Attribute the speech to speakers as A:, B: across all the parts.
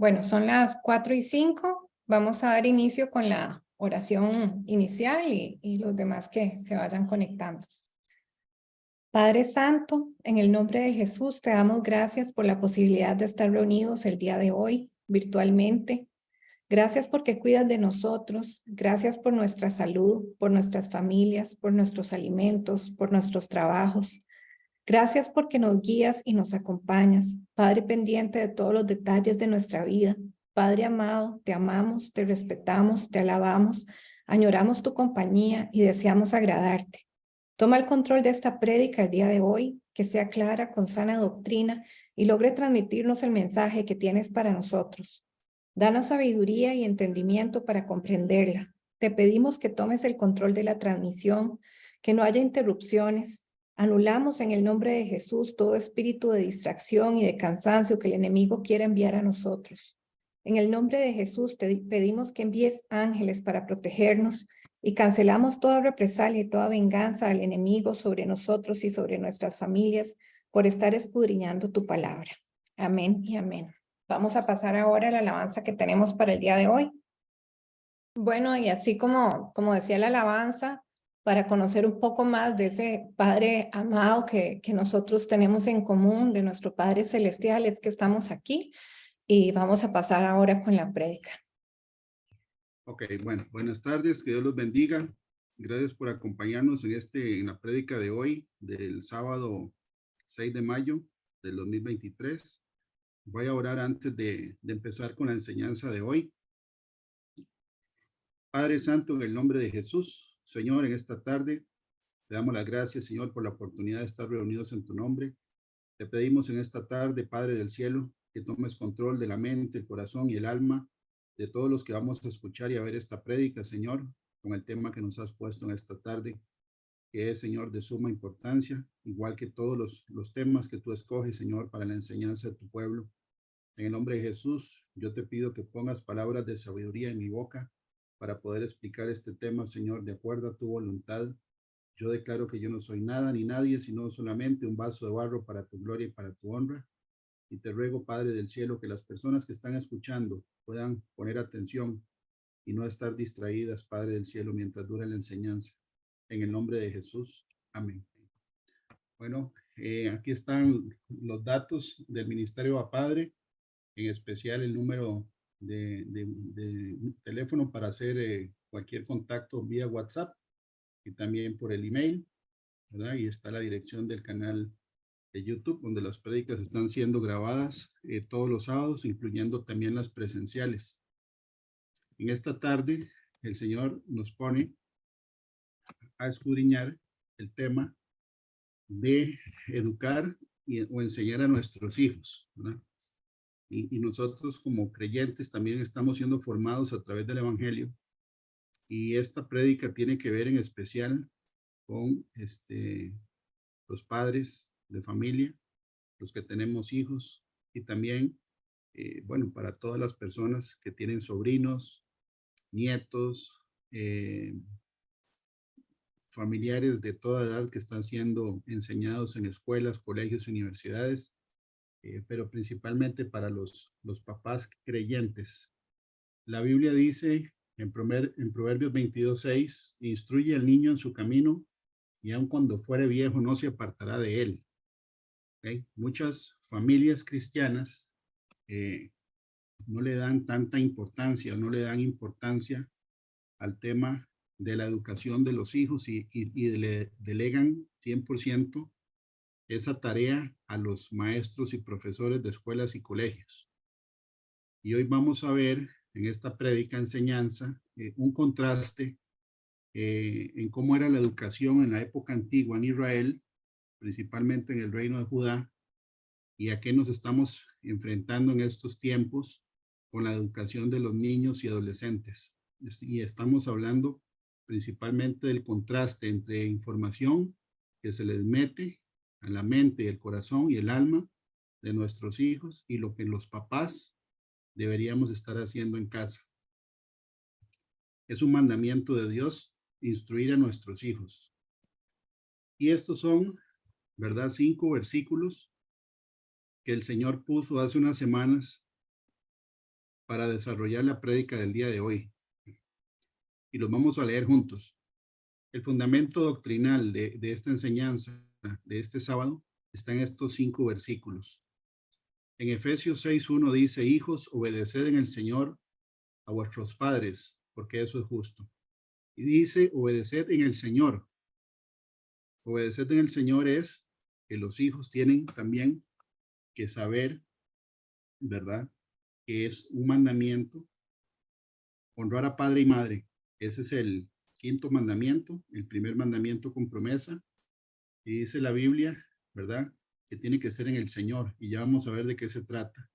A: Bueno, son las 4:05. Vamos a dar inicio con la oración inicial y los demás que se vayan conectando. Padre Santo, en el nombre de Jesús te damos gracias por la posibilidad de estar reunidos el día de hoy virtualmente. Gracias porque cuidas de nosotros. Gracias por nuestra salud, por nuestras familias, por nuestros alimentos, por nuestros trabajos. Gracias porque nos guías y nos acompañas, Padre pendiente de todos los detalles de nuestra vida. Padre amado, te amamos, te respetamos, te alabamos, añoramos tu compañía y deseamos agradarte. Toma el control de esta prédica el día de hoy, que sea clara, con sana doctrina y logre transmitirnos el mensaje que tienes para nosotros. Danos sabiduría y entendimiento para comprenderla. Te pedimos que tomes el control de la transmisión, que no haya interrupciones. Anulamos en el nombre de Jesús todo espíritu de distracción y de cansancio que el enemigo quiera enviar a nosotros. En el nombre de Jesús te pedimos que envíes ángeles para protegernos y cancelamos toda represalia y toda venganza del enemigo sobre nosotros y sobre nuestras familias por estar escudriñando tu palabra. Amén y amén. Vamos a pasar ahora a la alabanza que tenemos para el día de hoy. Bueno, y así como decía la alabanza, para conocer un poco más de ese Padre amado que nosotros tenemos en común, de nuestro Padre Celestial, es que estamos aquí y vamos a pasar ahora con la prédica.
B: Ok, bueno, buenas tardes, que Dios los bendiga. Gracias por acompañarnos en la prédica de hoy, del sábado 6 de mayo del 2023. Voy a orar antes de empezar con la enseñanza de hoy. Padre Santo, en el nombre de Jesús, Señor, en esta tarde, te damos las gracias, Señor, por la oportunidad de estar reunidos en tu nombre. Te pedimos en esta tarde, Padre del cielo, que tomes control de la mente, el corazón y el alma de todos los que vamos a escuchar y a ver esta prédica, Señor, con el tema que nos has puesto en esta tarde, que es, Señor, de suma importancia, igual que todos los temas que tú escoges, Señor, para la enseñanza de tu pueblo. En el nombre de Jesús, yo te pido que pongas palabras de sabiduría en mi boca para poder explicar este tema, Señor, de acuerdo a tu voluntad. Yo declaro que yo no soy nada ni nadie, sino solamente un vaso de barro para tu gloria y para tu honra. Y te ruego, Padre del cielo, que las personas que están escuchando puedan poner atención y no estar distraídas, Padre del cielo, mientras dura la enseñanza. En el nombre de Jesús. Amén. Bueno, aquí están los datos del Ministerio a Padre, en especial el número de teléfono para hacer cualquier contacto vía WhatsApp y también por el email, ¿verdad? Y está la dirección del canal de YouTube, donde las prédicas están siendo grabadas todos los sábados, incluyendo también las presenciales. En esta tarde, el Señor nos pone a escudriñar el tema de educar o enseñar a nuestros hijos, ¿verdad? Y nosotros como creyentes también estamos siendo formados a través del Evangelio. Y esta prédica tiene que ver en especial con los padres de familia, los que tenemos hijos y también, bueno, para todas las personas que tienen sobrinos, nietos, familiares de toda edad que están siendo enseñados en escuelas, colegios, universidades, pero principalmente para los papás creyentes. La Biblia dice en Proverbios 22:6, instruye al niño en su camino y aun cuando fuere viejo no se apartará de él. ¿Okay? Muchas familias cristianas no le dan tanta importancia, no le dan importancia al tema de la educación de los hijos y le delegan 100% esa tarea a los maestros y profesores de escuelas y colegios. Y hoy vamos a ver en esta prédica enseñanza un contraste en cómo era la educación en la época antigua en Israel, principalmente en el reino de Judá, y a qué nos estamos enfrentando en estos tiempos con la educación de los niños y adolescentes. Y estamos hablando principalmente del contraste entre información que se les mete a la mente, el corazón y el alma de nuestros hijos y lo que los papás deberíamos estar haciendo en casa. Es un mandamiento de Dios instruir a nuestros hijos. Y estos son, ¿verdad? 5 versículos que el Señor puso hace unas semanas para desarrollar la prédica del día de hoy. Y los vamos a leer juntos. El fundamento doctrinal de esta enseñanza de este sábado está en estos 5 versículos. En Efesios 6:1 dice: hijos, obedeced en el Señor a vuestros padres, porque eso es justo. Y dice: obedeced en el Señor. Obedeced en el Señor es que los hijos tienen también que saber, ¿verdad?, que es un mandamiento, honrar a padre y madre. Ese es el 5º mandamiento, el primer mandamiento con promesa. Y dice la Biblia, ¿verdad?, que tiene que ser en el Señor. Y ya vamos a ver de qué se trata.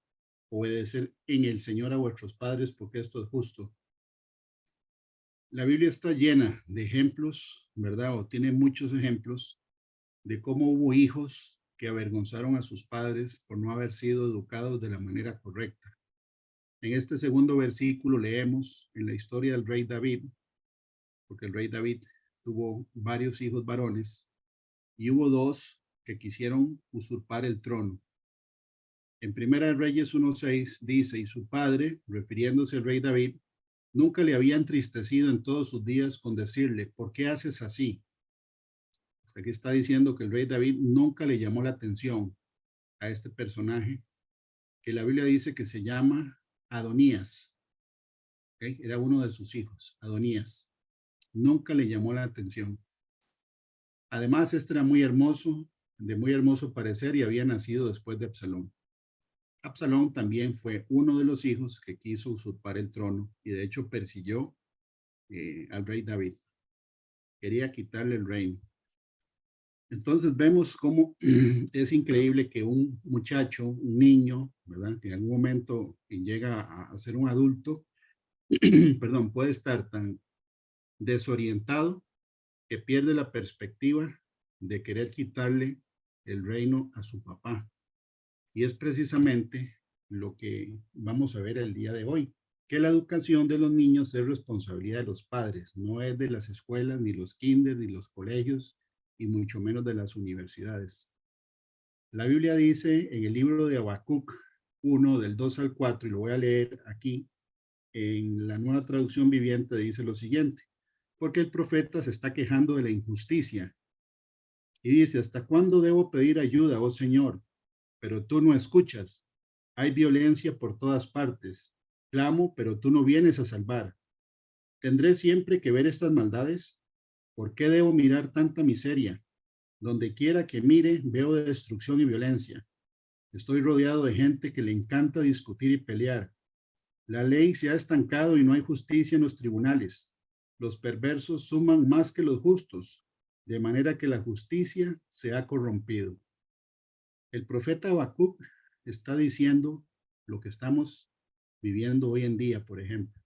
B: Obedecer en el Señor a vuestros padres, porque esto es justo. La Biblia está llena de ejemplos, ¿verdad? O tiene muchos ejemplos de cómo hubo hijos que avergonzaron a sus padres por no haber sido educados de la manera correcta. En este segundo versículo leemos en la historia del rey David, porque el rey David tuvo varios hijos varones y hubo 2 que quisieron usurpar el trono. En Primera de Reyes 1:6 dice: y su padre, refiriéndose al rey David, nunca le había entristecido en todos sus días con decirle: ¿por qué haces así? Hasta aquí está diciendo que el rey David nunca le llamó la atención a este personaje, que la Biblia dice que se llama Adonías. ¿Okay? Era uno de sus hijos, Adonías. Nunca le llamó la atención. Además, este era muy hermoso, de muy hermoso parecer, y había nacido después de Absalón. Absalón también fue uno de los hijos que quiso usurpar el trono y de hecho persiguió al rey David. Quería quitarle el reino. Entonces vemos cómo es increíble que un muchacho, un niño, ¿verdad?, que en algún momento llega a ser un adulto, perdón, puede estar tan desorientado que pierde la perspectiva de querer quitarle el reino a su papá. Y es precisamente lo que vamos a ver el día de hoy, que la educación de los niños es responsabilidad de los padres, no es de las escuelas, ni los kinder, ni los colegios, y mucho menos de las universidades. La Biblia dice en el libro de Habacuc 1, del 2 al 4, y lo voy a leer aquí, en la Nueva Traducción Viviente, dice lo siguiente: porque el profeta se está quejando de la injusticia, y dice: ¿hasta cuándo debo pedir ayuda, oh Señor? Pero tú no escuchas. Hay violencia por todas partes. Clamo, pero tú no vienes a salvar. ¿Tendré siempre que ver estas maldades? ¿Por qué debo mirar tanta miseria? Donde quiera que mire, veo destrucción y violencia. Estoy rodeado de gente que le encanta discutir y pelear. La ley se ha estancado y no hay justicia en los tribunales. Los perversos suman más que los justos, de manera que la justicia se ha corrompido. El profeta Habacuc está diciendo lo que estamos viviendo hoy en día, por ejemplo,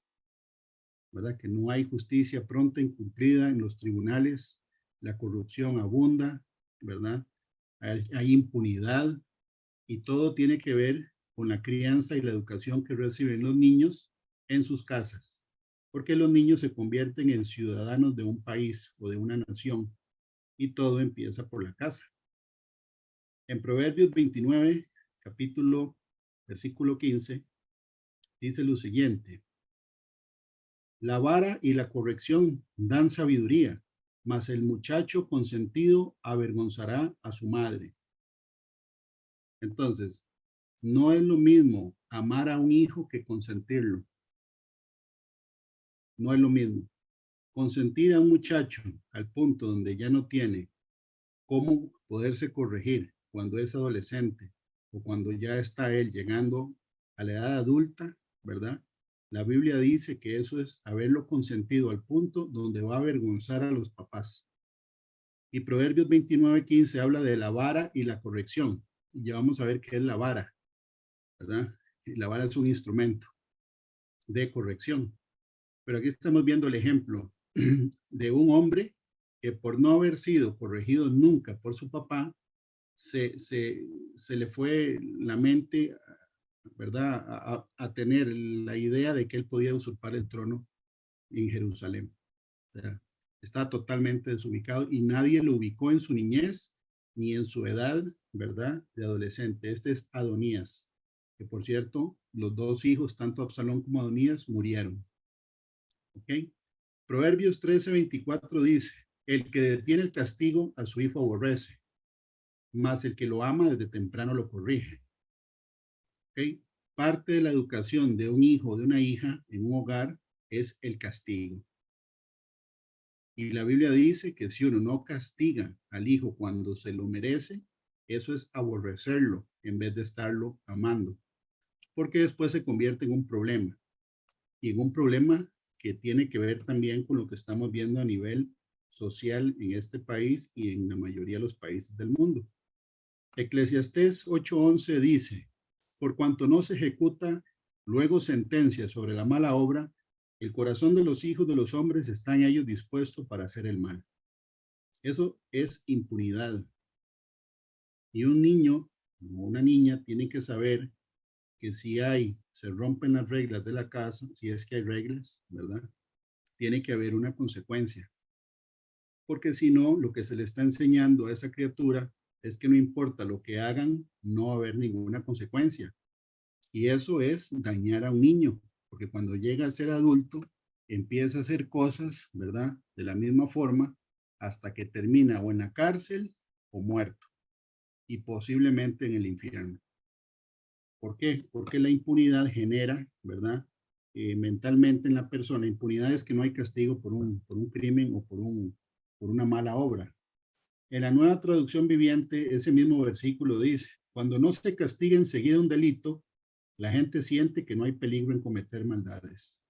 B: ¿verdad? Que no hay justicia pronta y cumplida en los tribunales, la corrupción abunda, ¿verdad? Hay impunidad, y todo tiene que ver con la crianza y la educación que reciben los niños en sus casas, porque los niños se convierten en ciudadanos de un país o de una nación, y todo empieza por la casa. En Proverbios 29, versículo 15, dice lo siguiente: la vara y la corrección dan sabiduría, mas el muchacho consentido avergonzará a su madre. Entonces, no es lo mismo amar a un hijo que consentirlo. No es lo mismo. Consentir a un muchacho al punto donde ya no tiene cómo poderse corregir cuando es adolescente o cuando ya está él llegando a la edad adulta, ¿verdad? La Biblia dice que eso es haberlo consentido al punto donde va a avergonzar a los papás. Y Proverbios 29:15 habla de la vara y la corrección. Y ya vamos a ver qué es la vara, ¿verdad? Y la vara es un instrumento de corrección. Pero aquí estamos viendo el ejemplo de un hombre que por no haber sido corregido nunca por su papá, se le fue la mente, ¿verdad?, a tener la idea de que él podía usurpar el trono en Jerusalén. ¿Verdad? Está totalmente desubicado y nadie lo ubicó en su niñez ni en su edad, ¿verdad?, de adolescente. Este es Adonías, que por cierto, los dos hijos, tanto Absalón como Adonías, murieron. ¿Ok? Proverbios 13:24 dice, el que detiene el castigo a su hijo aborrece, mas el que lo ama desde temprano lo corrige. ¿Ok? Parte de la educación de un hijo o de una hija en un hogar es el castigo. Y la Biblia dice que si uno no castiga al hijo cuando se lo merece, eso es aborrecerlo en vez de estarlo amando, porque después se convierte en un problema, y en un problema que tiene que ver también con lo que estamos viendo a nivel social en este país y en la mayoría de los países del mundo. Eclesiastés 8:11 dice, por cuanto no se ejecuta luego sentencia sobre la mala obra, el corazón de los hijos de los hombres está en ellos dispuesto para hacer el mal. Eso es impunidad. Y un niño o una niña tiene que saber que si se rompen las reglas de la casa, si es que hay reglas, ¿verdad? Tiene que haber una consecuencia. Porque si no, lo que se le está enseñando a esa criatura es que no importa lo que hagan, no va a haber ninguna consecuencia. Y eso es dañar a un niño, porque cuando llega a ser adulto, empieza a hacer cosas, ¿verdad? De la misma forma, hasta que termina o en la cárcel o muerto, y posiblemente en el infierno. ¿Por qué? Porque la impunidad genera, ¿verdad? Mentalmente en la persona, impunidad es que no hay castigo por un crimen o por una mala obra. En la nueva traducción viviente, ese mismo versículo dice, cuando no se castiga enseguida un delito, la gente siente que no hay peligro en cometer maldades.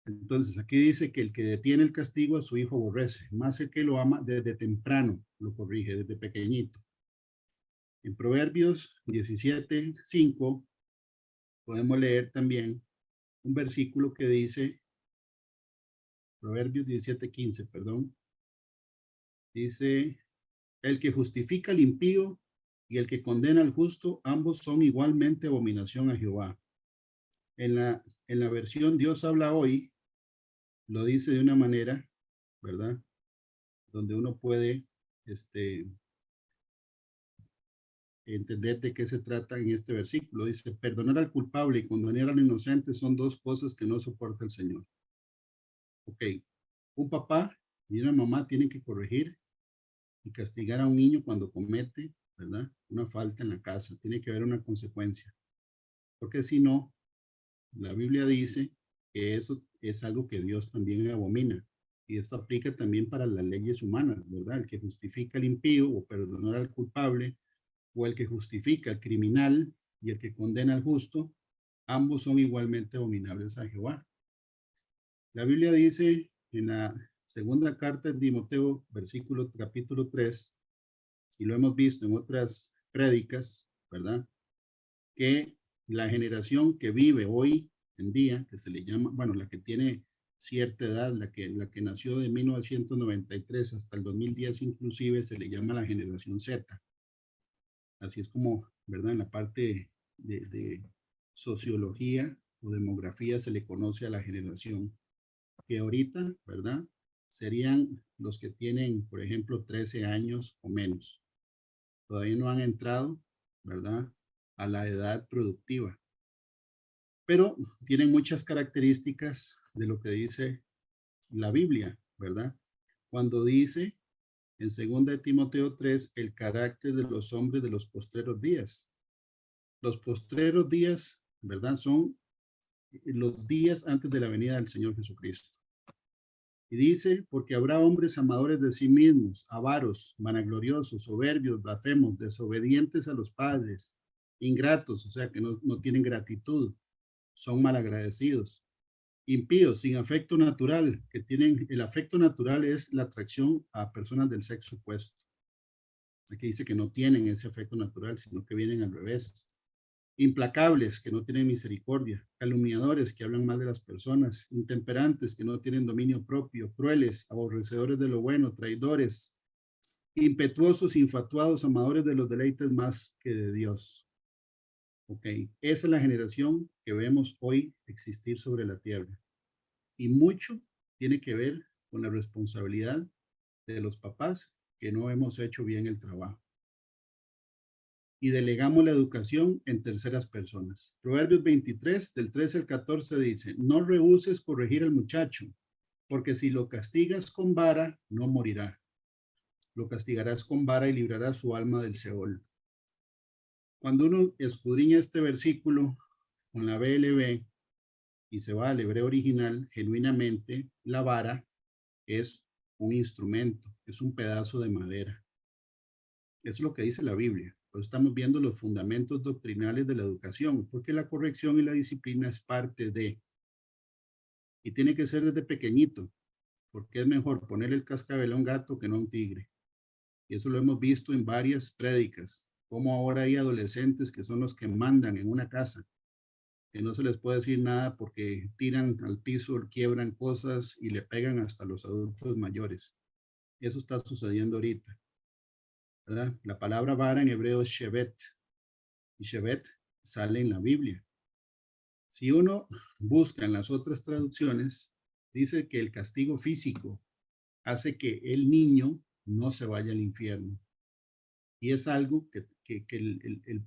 B: Entonces, aquí dice que el que detiene el castigo a su hijo aborrece, más el que lo ama desde temprano, lo corrige, desde pequeñito. En Proverbios 17:5 podemos leer también un versículo que dice, Proverbios 17:15, perdón, dice, el que justifica al impío y el que condena al justo, ambos son igualmente abominación a Jehová. En la versión Dios habla hoy, lo dice de una manera, ¿verdad? Donde uno puede entender de qué se trata en este versículo. Dice, perdonar al culpable y condenar al inocente son dos cosas que no soporta el Señor. Ok, un papá y una mamá tienen que corregir y castigar a un niño cuando comete, ¿verdad? Una falta en la casa. Tiene que haber una consecuencia. Porque si no, la Biblia dice que eso es algo que Dios también abomina. Y esto aplica también para las leyes humanas, ¿verdad? El que justifica al impío o perdonar al culpable, o el que justifica al criminal y el que condena al justo, ambos son igualmente abominables a Jehová. La Biblia dice en la segunda carta de Timoteo, capítulo 3, y lo hemos visto en otras prédicas, ¿verdad? Que la generación que vive hoy en día, que se le llama, bueno, la que tiene cierta edad, la que nació de 1993 hasta el 2010 inclusive, se le llama la generación Z. Así es como, ¿verdad? En la parte de sociología o demografía se le conoce a la generación que ahorita, ¿verdad? Serían los que tienen, por ejemplo, 13 años o menos. Todavía no han entrado, ¿verdad? A la edad productiva. Pero tienen muchas características de lo que dice la Biblia, ¿verdad? Cuando dice en 2 Timoteo 3 el carácter de los hombres de los postreros días. Los postreros días, ¿verdad? Son los días antes de la venida del Señor Jesucristo. Y dice, porque habrá hombres amadores de sí mismos, avaros, vanagloriosos, soberbios, blasfemos, desobedientes a los padres, ingratos, o sea, que no tienen gratitud, son malagradecidos, impíos, sin afecto natural, que tienen, el afecto natural es la atracción a personas del sexo opuesto. Aquí dice que no tienen ese afecto natural, sino que vienen al revés. Implacables, que no tienen misericordia, calumniadores, que hablan mal de las personas, intemperantes, que no tienen dominio propio, crueles, aborrecedores de lo bueno, traidores, impetuosos, infatuados, amadores de los deleites más que de Dios. Ok, esa es la generación que vemos hoy existir sobre la tierra. Y mucho tiene que ver con la responsabilidad de los papás que no hemos hecho bien el trabajo. y delegamos la educación en terceras personas. Proverbios 23, del 13 al 14 dice, no rehúses corregir al muchacho, porque si lo castigas con vara, no morirá. Lo castigarás con vara y librarás su alma del Seol. Cuando uno escudriña este versículo con la BLB y se va al hebreo original, genuinamente la vara es un instrumento, es un pedazo de madera. Eso es lo que dice la Biblia. Pues estamos viendo los fundamentos doctrinales de la educación, porque la corrección y la disciplina es parte de, y tiene que ser desde pequeñito, porque es mejor poner el cascabel a un gato que no a un tigre. Y eso lo hemos visto en varias prédicas, como ahora hay adolescentes que son los que mandan en una casa, que no se les puede decir nada porque tiran al piso, quiebran cosas y le pegan hasta los adultos mayores. Eso está sucediendo ahorita, ¿verdad? La palabra vara en hebreo es shevet, y shevet sale en la Biblia. Si uno busca en las otras traducciones, dice que el castigo físico hace que el niño no se vaya al infierno. Y es algo que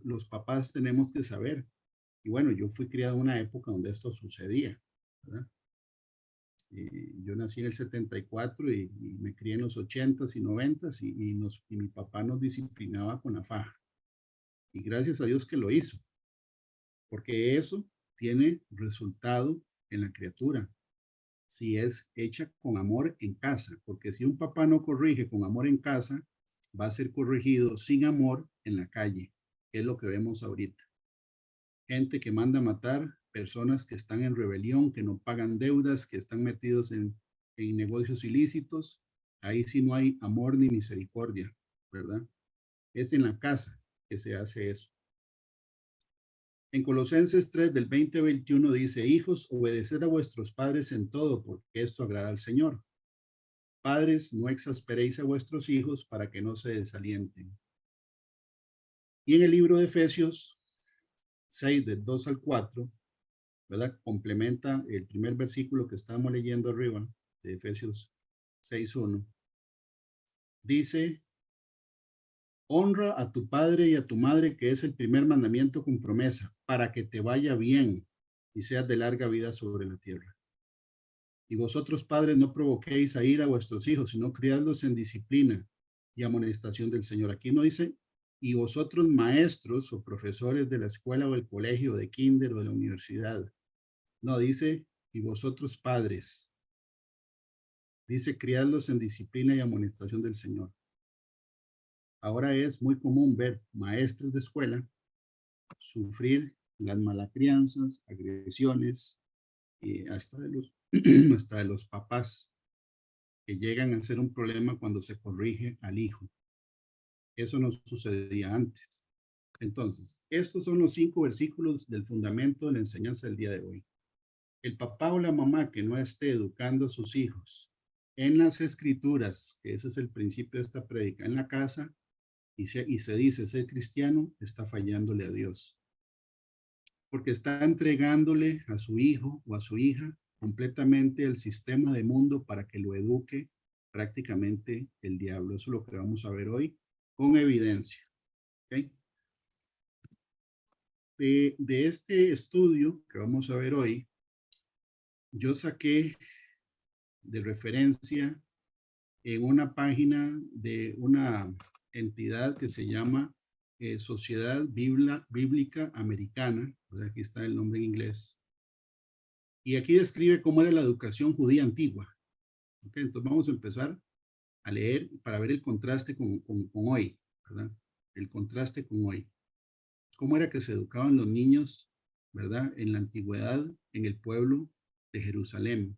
B: los papás tenemos que saber. Y bueno, yo fui criado en una época donde esto sucedía, ¿verdad? Yo nací en el 74 y me crié en los 80s y 90s y mi papá nos disciplinaba con la faja. Y gracias a Dios que lo hizo, porque eso tiene resultado en la criatura, si es hecha con amor en casa, porque si un papá no corrige con amor en casa, va a ser corregido sin amor en la calle, que es lo que vemos ahorita. Gente que manda a matar, personas que están en rebelión, que no pagan deudas, que están metidos en negocios ilícitos, ahí sí no hay amor ni misericordia, ¿verdad? Es en la casa que se hace eso. En Colosenses 3 del 20 al 21 dice, hijos, obedeced a vuestros padres en todo, porque esto agrada al Señor. Padres, no exasperéis a vuestros hijos para que no se desalienten. Y en el libro de Efesios 6 del 2 al 4, ¿verdad? Complementa el primer versículo que estábamos leyendo arriba, de Efesios 6:1. Dice, honra a tu padre y a tu madre, que es el primer mandamiento con promesa, para que te vaya bien y seas de larga vida sobre la tierra. Y vosotros, padres, no provoquéis a ira a vuestros hijos, sino criadlos en disciplina y amonestación del Señor. Aquí no dice, y vosotros, maestros o profesores de la escuela o el colegio, de kinder o de la universidad. No, dice, y vosotros, padres. Dice, criadlos en disciplina y amonestación del Señor. Ahora es muy común ver maestros de escuela sufrir las malacrianzas, agresiones, hasta hasta de los papás, que llegan a ser un problema cuando se corrige al hijo. Eso no sucedía antes. Entonces, estos son los 5 versículos del fundamento de la enseñanza del día de hoy. El papá o la mamá que no esté educando a sus hijos en las escrituras, que ese es el principio de esta prédica, en la casa, y se dice ser cristiano, está fallándole a Dios. Porque está entregándole a su hijo o a su hija completamente el sistema de mundo para que lo eduque prácticamente el diablo. Eso es lo que vamos a ver hoy con evidencia. ¿Okay? De este estudio que vamos a ver hoy, yo saqué de referencia en una página de una entidad que se llama Sociedad Bíblica Americana. Aquí está el nombre en inglés. Y aquí describe cómo era la educación judía antigua. ¿Okay? Entonces vamos a empezar a leer para ver el contraste con hoy, ¿verdad? El contraste con hoy. ¿Cómo era que se educaban los niños, verdad? En la antigüedad, en el pueblo de Jerusalén.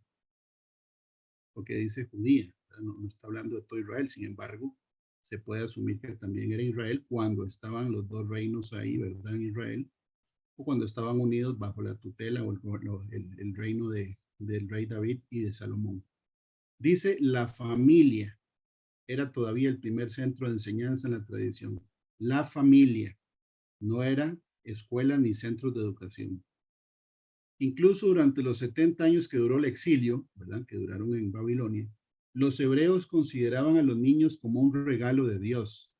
B: Porque dice judía, no está hablando de todo Israel, sin embargo, se puede asumir que también era Israel cuando estaban los dos reinos ahí, ¿verdad? En Israel, o cuando estaban unidos bajo la tutela o el reino del rey David y de Salomón. Dice, la familia era todavía el primer centro de enseñanza en la tradición. La familia no era escuela ni centros de educación. Incluso durante los 70 años que duró el exilio, ¿verdad? Que duraron en Babilonia, los hebreos consideraban a los niños como un regalo de Dios.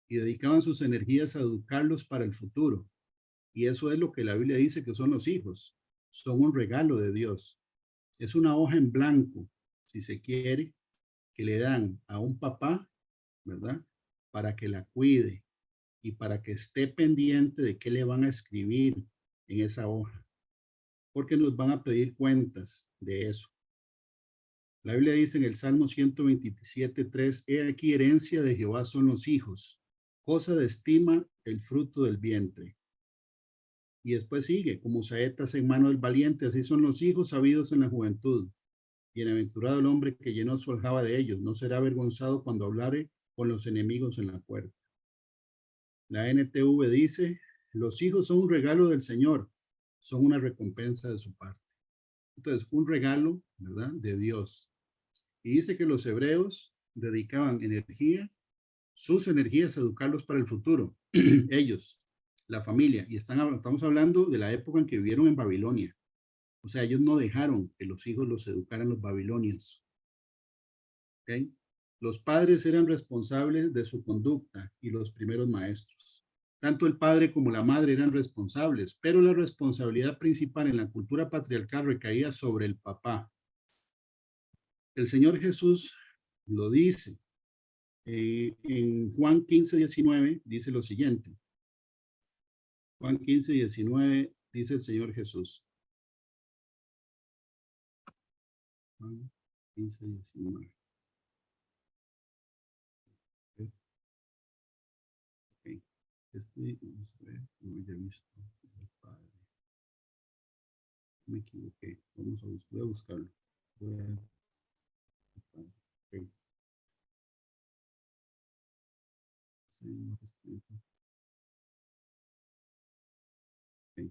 B: y dedicaban sus energías a educarlos para el futuro. Y eso es lo que la Biblia dice que son los hijos. Son un regalo de Dios. Es una hoja en blanco, si se quiere, que le dan a un papá, ¿verdad? Para que la cuide y para que esté pendiente de qué le van a escribir en esa hoja, porque nos van a pedir cuentas de eso. La Biblia dice en el Salmo 127:3, he aquí herencia de Jehová son los hijos, cosa de estima el fruto del vientre. Y después sigue, como saetas en mano del valiente, así son los hijos sabidos en la juventud. Bienaventurado el hombre que llenó su aljaba de ellos, no será avergonzado cuando hablare con los enemigos en la puerta. La NTV dice, los hijos son un regalo del Señor, son una recompensa de su parte. Entonces, un regalo, ¿verdad?, de Dios. Y dice que los hebreos dedicaban sus energías a educarlos para el futuro. Ellos, la familia. Y estamos hablando de la época en que vivieron en Babilonia. O sea, ellos no dejaron que los hijos los educaran los babilonios. ¿Okay? Los padres eran responsables de su conducta y los primeros maestros. Tanto el padre como la madre eran responsables, pero la responsabilidad principal en la cultura patriarcal recaía sobre el papá. El Señor Jesús lo dice. En Juan 15:19 dice lo siguiente. Juan 15:19 dice el Señor Jesús. Juan 15:19. Okay. Vamos a ver, no había visto el Padre. Me equivoqué. Voy a buscarlo. Okay. Okay.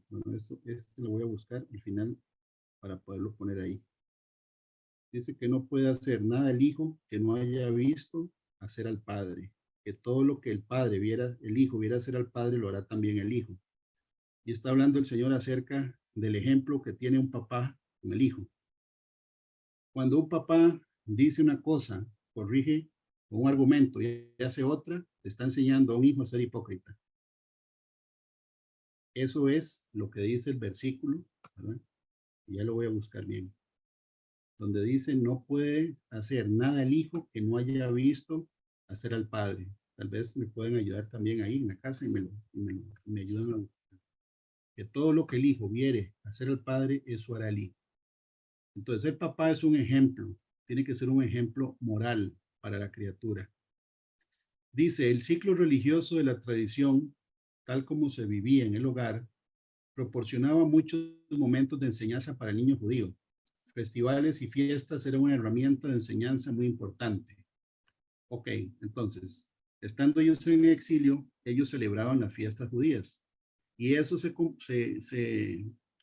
B: Bueno, este lo voy a buscar al final para poderlo poner ahí. Dice que no puede hacer nada el hijo que no haya visto hacer al padre. Que todo lo que el padre viera, el hijo viera hacer al padre, lo hará también el hijo. Y está hablando el Señor acerca del ejemplo que tiene un papá con el hijo. Cuando un papá dice una cosa, corrige con un argumento y hace otra, le está enseñando a un hijo a ser hipócrita. Eso es lo que dice el versículo, ¿verdad? Y ya lo voy a buscar bien. Donde dice, no puede hacer nada el hijo que no haya visto hacer al padre. Tal vez me pueden ayudar también ahí en la casa y me ayudan a buscar. Que todo lo que el hijo viere hacer al padre, eso hará el hijo. Entonces el papá es un ejemplo, tiene que ser un ejemplo moral para la criatura. Dice, el ciclo religioso de la tradición, tal como se vivía en el hogar, proporcionaba muchos momentos de enseñanza para el niño judío. Festivales y fiestas eran una herramienta de enseñanza muy importante. Ok, entonces, estando ellos en exilio, ellos celebraban las fiestas judías. Y eso se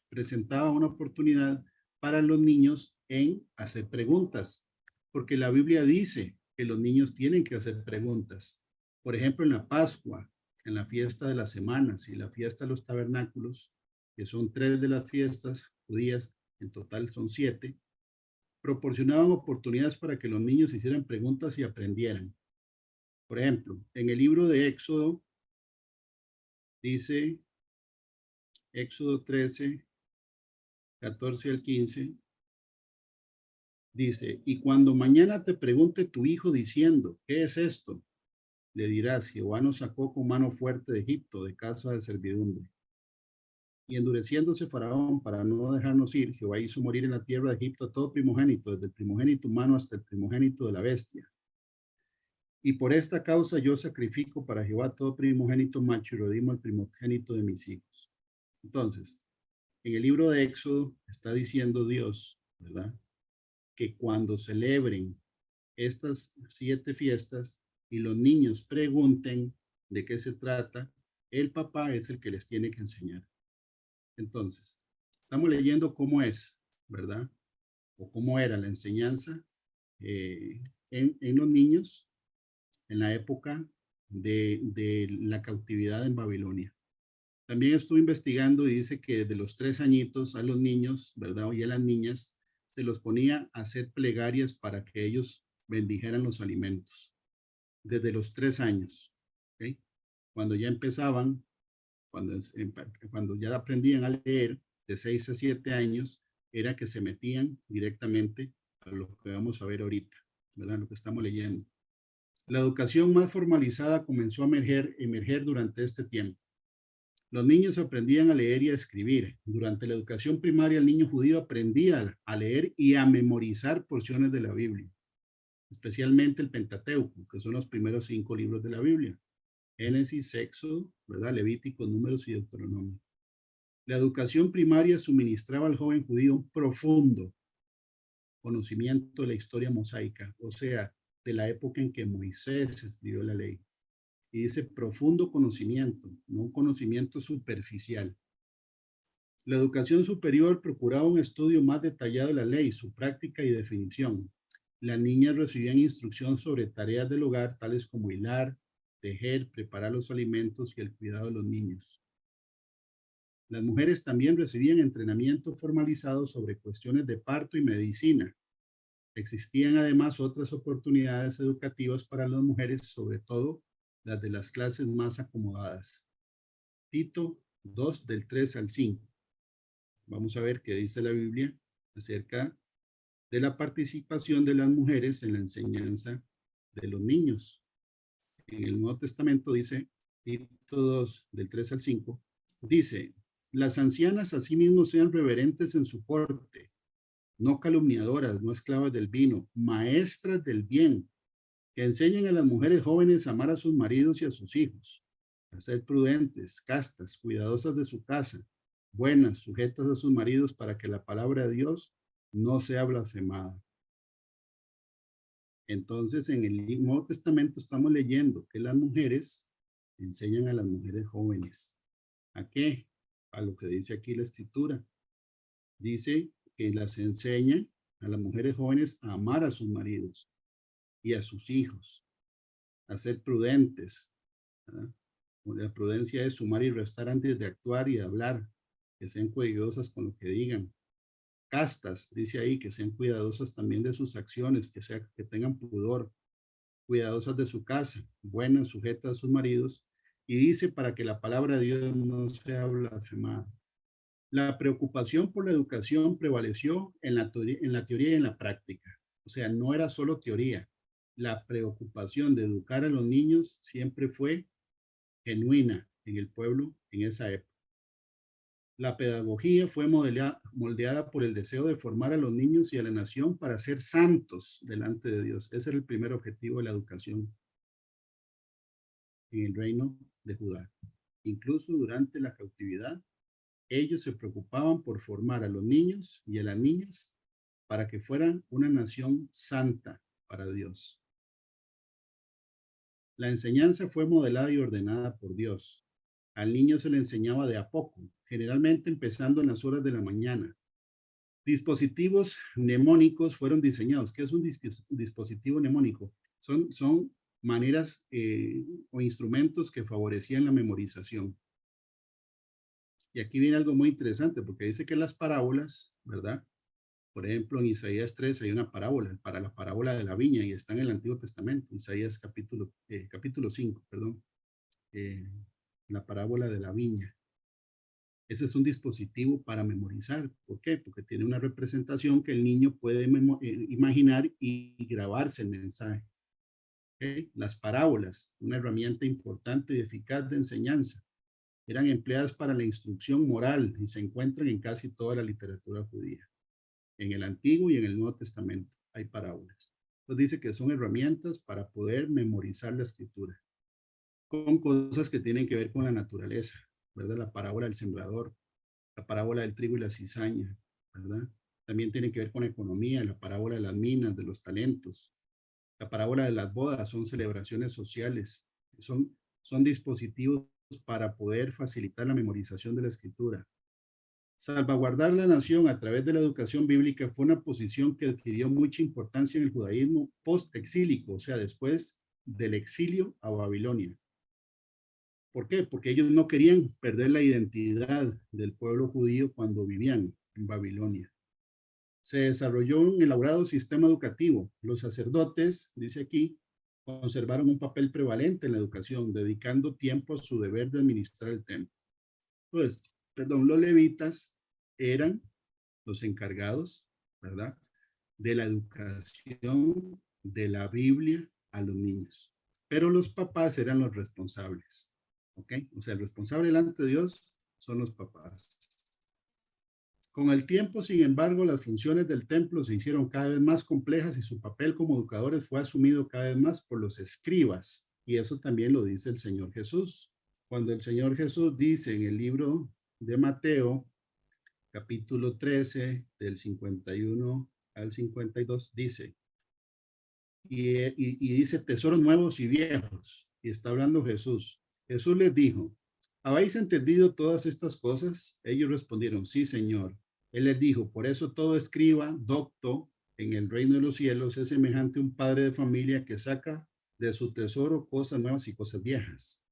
B: presentaba una oportunidad para los niños en hacer preguntas, porque la Biblia dice que los niños tienen que hacer preguntas. Por ejemplo, en la Pascua, en la fiesta de las semanas y la fiesta de los tabernáculos, que son 3 de las fiestas judías, en total son 7, proporcionaban oportunidades para que los niños hicieran preguntas y aprendieran. Por ejemplo, en el libro de Éxodo, dice Éxodo 13, 14 al 15, dice, y cuando mañana te pregunte tu hijo diciendo, ¿qué es esto? Le dirás, Jehová nos sacó con mano fuerte de Egipto, de casa de servidumbre. Y endureciéndose Faraón para no dejarnos ir, Jehová hizo morir en la tierra de Egipto a todo primogénito, desde el primogénito humano hasta el primogénito de la bestia. Y por esta causa yo sacrifico para Jehová todo primogénito macho y redimo al primogénito de mis hijos. Entonces, en el libro de Éxodo está diciendo Dios, ¿verdad?, que cuando celebren estas 7 fiestas y los niños pregunten de qué se trata, el papá es el que les tiene que enseñar. Entonces, estamos leyendo cómo es, ¿verdad? O cómo era la enseñanza en los niños en la época de la cautividad en Babilonia. También estuve investigando y dice que de los 3 añitos a los niños, ¿verdad? Y a las niñas, se los ponía a hacer plegarias para que ellos bendijeran los alimentos. Desde los 3 años. ¿ok? Cuando ya empezaban, cuando ya aprendían a leer de 6 a 7 años, era que se metían directamente a lo que vamos a ver ahorita, ¿verdad? Lo que estamos leyendo. La educación más formalizada comenzó a emerger durante este tiempo. Los niños aprendían a leer y a escribir. Durante la educación primaria, el niño judío aprendía a leer y a memorizar porciones de la Biblia, especialmente el Pentateuco, que son los primeros 5 libros de la Biblia. Génesis, Éxodo, ¿verdad? Levítico, Números y Deuteronomio. La educación primaria suministraba al joven judío un profundo conocimiento de la historia mosaica, o sea, de la época en que Moisés escribió la ley. Y dice profundo conocimiento, no un conocimiento superficial. La educación superior procuraba un estudio más detallado de la ley, su práctica y definición. Las niñas recibían instrucción sobre tareas del hogar, tales como hilar, tejer, preparar los alimentos y el cuidado de los niños. Las mujeres también recibían entrenamiento formalizado sobre cuestiones de parto y medicina. Existían además otras oportunidades educativas para las mujeres, sobre todo las de las clases más acomodadas. Tito 2 del 3 al 5. Vamos a ver qué dice la Biblia acerca de la participación de las mujeres en la enseñanza de los niños. En el Nuevo Testamento dice, Tito 2 del 3 al 5, dice, las ancianas asimismo sean reverentes en su porte, no calumniadoras, no esclavas del vino, maestras del bien, que enseñen a las mujeres jóvenes a amar a sus maridos y a sus hijos, a ser prudentes, castas, cuidadosas de su casa, buenas, sujetas a sus maridos para que la palabra de Dios no sea blasfemada. Entonces, en el Nuevo Testamento estamos leyendo que las mujeres enseñan a las mujeres jóvenes. ¿A qué? A lo que dice aquí la Escritura. Dice que las enseña a las mujeres jóvenes a amar a sus maridos y a sus hijos, a ser prudentes, ¿verdad? La prudencia es sumar y restar antes de actuar y de hablar, que sean cuidadosas con lo que digan. Castas, dice ahí, que sean cuidadosas también de sus acciones, que tengan pudor, cuidadosas de su casa, buenas, sujetas a sus maridos, y dice para que la palabra de Dios no sea blasfemada. La preocupación por la educación prevaleció en la teoría y en la práctica. O sea, no era solo teoría. La preocupación de educar a los niños siempre fue genuina en el pueblo en esa época. La pedagogía fue moldeada por el deseo de formar a los niños y a la nación para ser santos delante de Dios. Ese era el primer objetivo de la educación en el reino de Judá. Incluso durante la cautividad, ellos se preocupaban por formar a los niños y a las niñas para que fueran una nación santa para Dios. La enseñanza fue modelada y ordenada por Dios. Al niño se le enseñaba de a poco, generalmente empezando en las horas de la mañana. Dispositivos mnemónicos fueron diseñados. ¿Qué es un dispositivo mnemónico? Son maneras o instrumentos que favorecían la memorización. Y aquí viene algo muy interesante, porque dice que las parábolas, ¿verdad? Por ejemplo, en Isaías 3 hay una parábola, para la parábola de la viña, y está en el Antiguo Testamento, Isaías capítulo 5, perdón, la parábola de la viña. Ese es un dispositivo para memorizar. ¿Por qué? Porque tiene una representación que el niño puede imaginar y grabarse el mensaje. ¿Okay? Las parábolas, una herramienta importante y eficaz de enseñanza, eran empleadas para la instrucción moral y se encuentran en casi toda la literatura judía. En el Antiguo y en el Nuevo Testamento hay parábolas. Entonces dice que son herramientas para poder memorizar la escritura con cosas que tienen que ver con la naturaleza, ¿verdad? La parábola del sembrador, la parábola del trigo y la cizaña, ¿verdad? También tiene que ver con economía, la parábola de las minas, de los talentos, la parábola de las bodas, son celebraciones sociales, son dispositivos para poder facilitar la memorización de la escritura. Salvaguardar la nación a través de la educación bíblica fue una posición que adquirió mucha importancia en el judaísmo post-exílico, o sea, después del exilio a Babilonia. ¿Por qué? Porque ellos no querían perder la identidad del pueblo judío cuando vivían en Babilonia. Se desarrolló un elaborado sistema educativo. Los sacerdotes, dice aquí, conservaron un papel prevalente en la educación, dedicando tiempo a su deber de administrar el templo. Pues, perdón, los levitas eran los encargados, ¿verdad?, de la educación de la Biblia a los niños. Pero los papás eran los responsables, ¿ok? O sea, el responsable delante de Dios son los papás. Con el tiempo, sin embargo, las funciones del templo se hicieron cada vez más complejas y su papel como educadores fue asumido cada vez más por los escribas. Y eso también lo dice el Señor Jesús. Cuando el Señor Jesús dice en el libro de Mateo, capítulo 13, del 51 al 52, dice, y dice tesoros nuevos y viejos. Y está hablando Jesús. Jesús les dijo, ¿habéis entendido todas estas cosas? Ellos respondieron, sí, Señor. Él les dijo, por eso todo escriba, docto, en el reino de los cielos es semejante a un padre de familia que saca de su tesoro cosas nuevas y cosas viejas.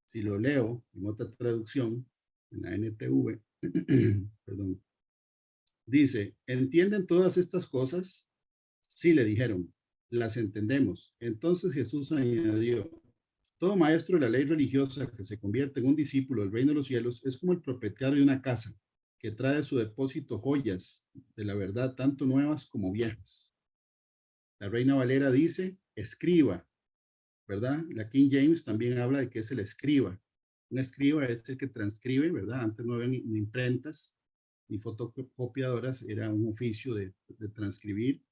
B: Si lo leo en otra traducción, en la NTV, perdón, dice, ¿entienden todas estas cosas? Sí, le dijeron, las entendemos. Entonces Jesús añadió, todo maestro de la ley religiosa que se convierte en un discípulo del reino de los cielos es como el propietario de una casa que trae de su depósito joyas de la verdad, tanto nuevas como viejas. La Reina Valera dice, escriba, ¿verdad? La King James también habla de que es el escriba. Un escriba es el que transcribe, ¿verdad? Antes no había ni imprentas ni fotocopiadoras, era un oficio de transcribir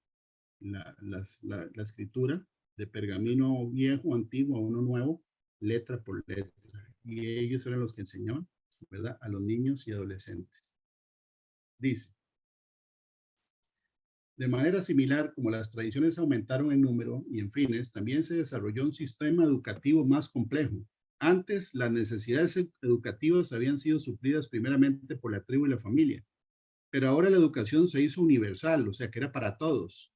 B: la escritura de pergamino viejo, antiguo a uno nuevo, letra por letra. Y ellos eran los que enseñaban, ¿verdad?, a los niños y adolescentes. Dice, de manera similar, como las tradiciones aumentaron en número y en fines, también se desarrolló un sistema educativo más complejo. Antes, las necesidades educativas habían sido suplidas primeramente por la tribu y la familia, pero ahora la educación se hizo universal, o sea, que era para todos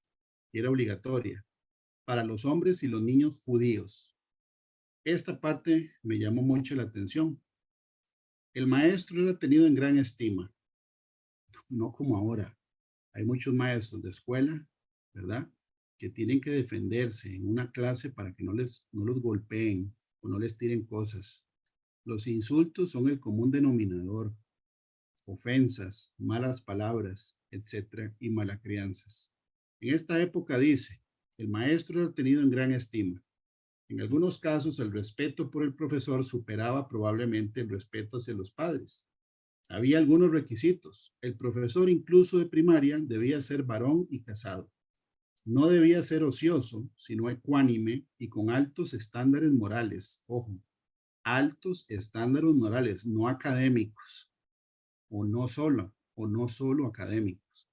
B: y era obligatoria, para los hombres y los niños judíos. Esta parte me llamó mucho la atención. El maestro era tenido en gran estima, no como ahora. Hay muchos maestros de escuela, ¿verdad?, que tienen que defenderse en una clase para que no los golpeen o no les tiren cosas. Los insultos son el común denominador, ofensas, malas palabras, etcétera, y malacrianzas. En esta época dice, el maestro era tenido en gran estima. En algunos casos, el respeto por el profesor superaba probablemente el respeto hacia los padres. Había algunos requisitos. El profesor, incluso de primaria, debía ser varón y casado. No debía ser ocioso, sino ecuánime y con altos estándares morales. Ojo, altos estándares morales, no académicos, o no solo académicos.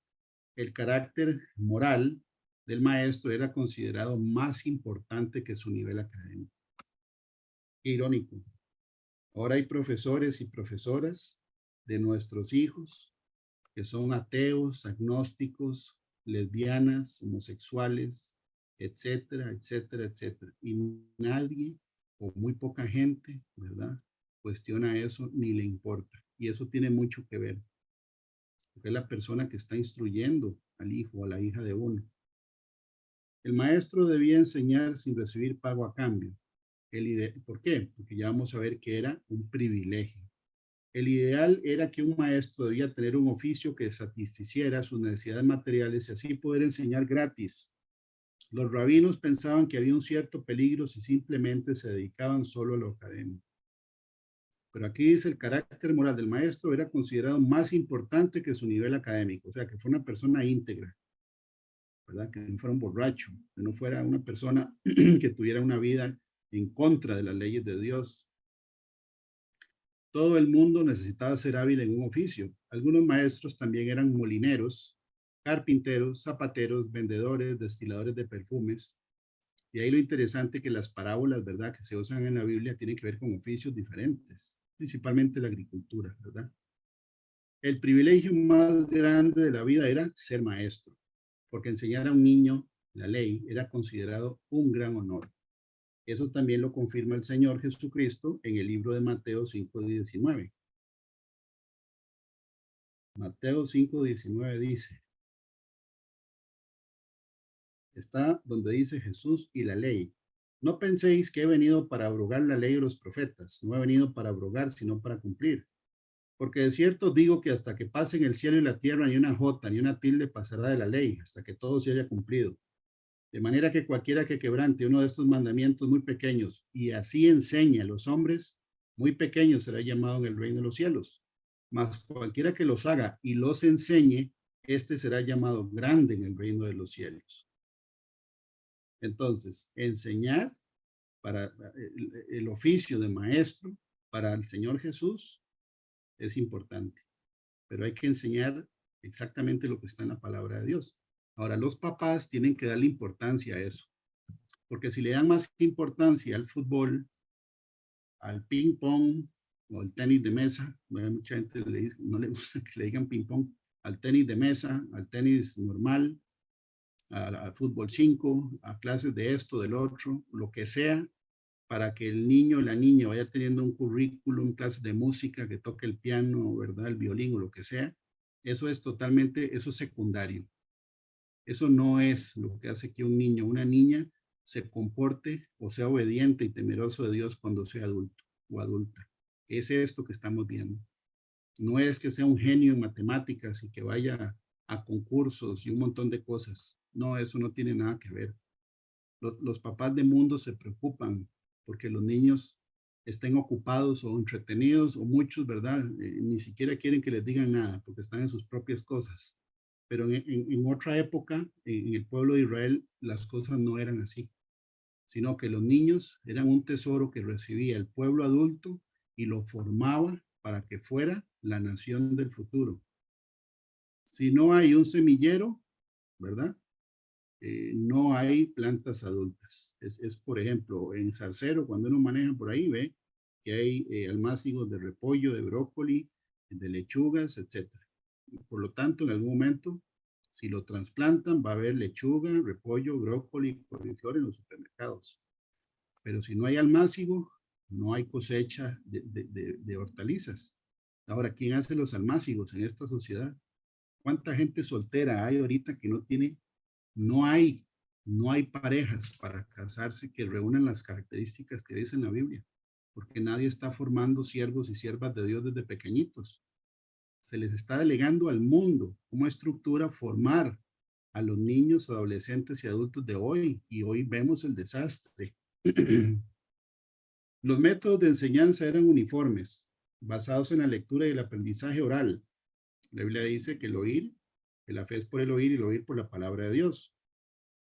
B: El carácter moral del maestro era considerado más importante que su nivel académico. Qué irónico. Ahora hay profesores y profesoras de nuestros hijos que son ateos, agnósticos, lesbianas, homosexuales, etcétera, etcétera, etcétera. Y nadie o muy poca gente, ¿verdad?, cuestiona eso ni le importa. Y eso tiene mucho que ver, porque es la persona que está instruyendo al hijo o a la hija de uno. El maestro debía enseñar sin recibir pago a cambio. ¿Por qué? Porque ya vamos a ver que era un privilegio. El ideal era que un maestro debía tener un oficio que satisficiera sus necesidades materiales y así poder enseñar gratis. Los rabinos pensaban que había un cierto peligro si simplemente se dedicaban solo a lo académico. Pero aquí dice el carácter moral del maestro era considerado más importante que su nivel académico, o sea, que fue una persona íntegra, ¿verdad? Que no fuera un borracho, que no fuera una persona que tuviera una vida en contra de las leyes de Dios. Todo el mundo necesitaba ser hábil en un oficio. Algunos maestros también eran molineros, carpinteros, zapateros, vendedores, destiladores de perfumes. Y ahí lo interesante que las parábolas, ¿verdad?, que se usan en la Biblia tienen que ver con oficios diferentes, principalmente la agricultura, ¿verdad? El privilegio más grande de la vida era ser maestro, porque enseñar a un niño la ley era considerado un gran honor. Eso también lo confirma el Señor Jesucristo en el libro de Mateo 5:19. Mateo 5:19 dice, está donde dice Jesús y la ley. No penséis que he venido para abrogar la ley de los profetas. No he venido para abrogar, sino para cumplir. Porque de cierto digo que hasta que pasen el cielo y la tierra, ni una jota, ni una tilde pasará de la ley, hasta que todo se haya cumplido. De manera que cualquiera que quebrante uno de estos mandamientos muy pequeños y así enseñe a los hombres, muy pequeño será llamado en el reino de los cielos. Mas cualquiera que los haga y los enseñe, este será llamado grande en el reino de los cielos. Entonces, enseñar para el oficio de maestro para el Señor Jesús es importante, pero hay que enseñar exactamente lo que está en la palabra de Dios. Ahora, los papás tienen que darle importancia a eso, porque si le dan más importancia al fútbol, al ping pong o al tenis de mesa, mucha gente no le gusta que le digan ping pong, al tenis de mesa, al tenis normal, al fútbol 5, a clases de esto, del otro, lo que sea, para que el niño o la niña vaya teniendo un currículum, clases de música, que toque el piano, ¿verdad? El violín o lo que sea. Eso es totalmente, eso es secundario. Eso no es lo que hace que un niño o una niña se comporte o sea obediente y temeroso de Dios cuando sea adulto o adulta. Es esto que estamos viendo. No es que sea un genio en matemáticas y que vaya a concursos y un montón de cosas. No, eso no tiene nada que ver. Los papás de mundo se preocupan porque los niños estén ocupados o entretenidos, o muchos, ¿verdad? Ni siquiera quieren que les digan nada porque están en sus propias cosas. Pero en otra época, en el pueblo de Israel, las cosas no eran así, sino que los niños eran un tesoro que recibía el pueblo adulto y lo formaba para que fuera la nación del futuro. Si no hay un semillero, ¿verdad? No hay plantas adultas. Por ejemplo, en Zarcero, cuando uno maneja por ahí, ve que hay almácigos de repollo, de brócoli, de lechugas, etc. Por lo tanto, en algún momento, si lo trasplantan, va a haber lechuga, repollo, brócoli, coliflor en los supermercados. Pero si no hay almácigo, no hay cosecha de hortalizas. Ahora, ¿quién hace los almácigos en esta sociedad? ¿Cuánta gente soltera hay ahorita que no tiene, no hay, no hay parejas para casarse que reúnan las características que dice en la Biblia? Porque nadie está formando siervos y siervas de Dios desde pequeñitos. Se les está delegando al mundo como estructura formar a los niños, adolescentes y adultos de hoy. Y hoy vemos el desastre. Los métodos de enseñanza eran uniformes, basados en la lectura y el aprendizaje oral. La Biblia dice que el oír, que la fe es por el oír y el oír por la palabra de Dios,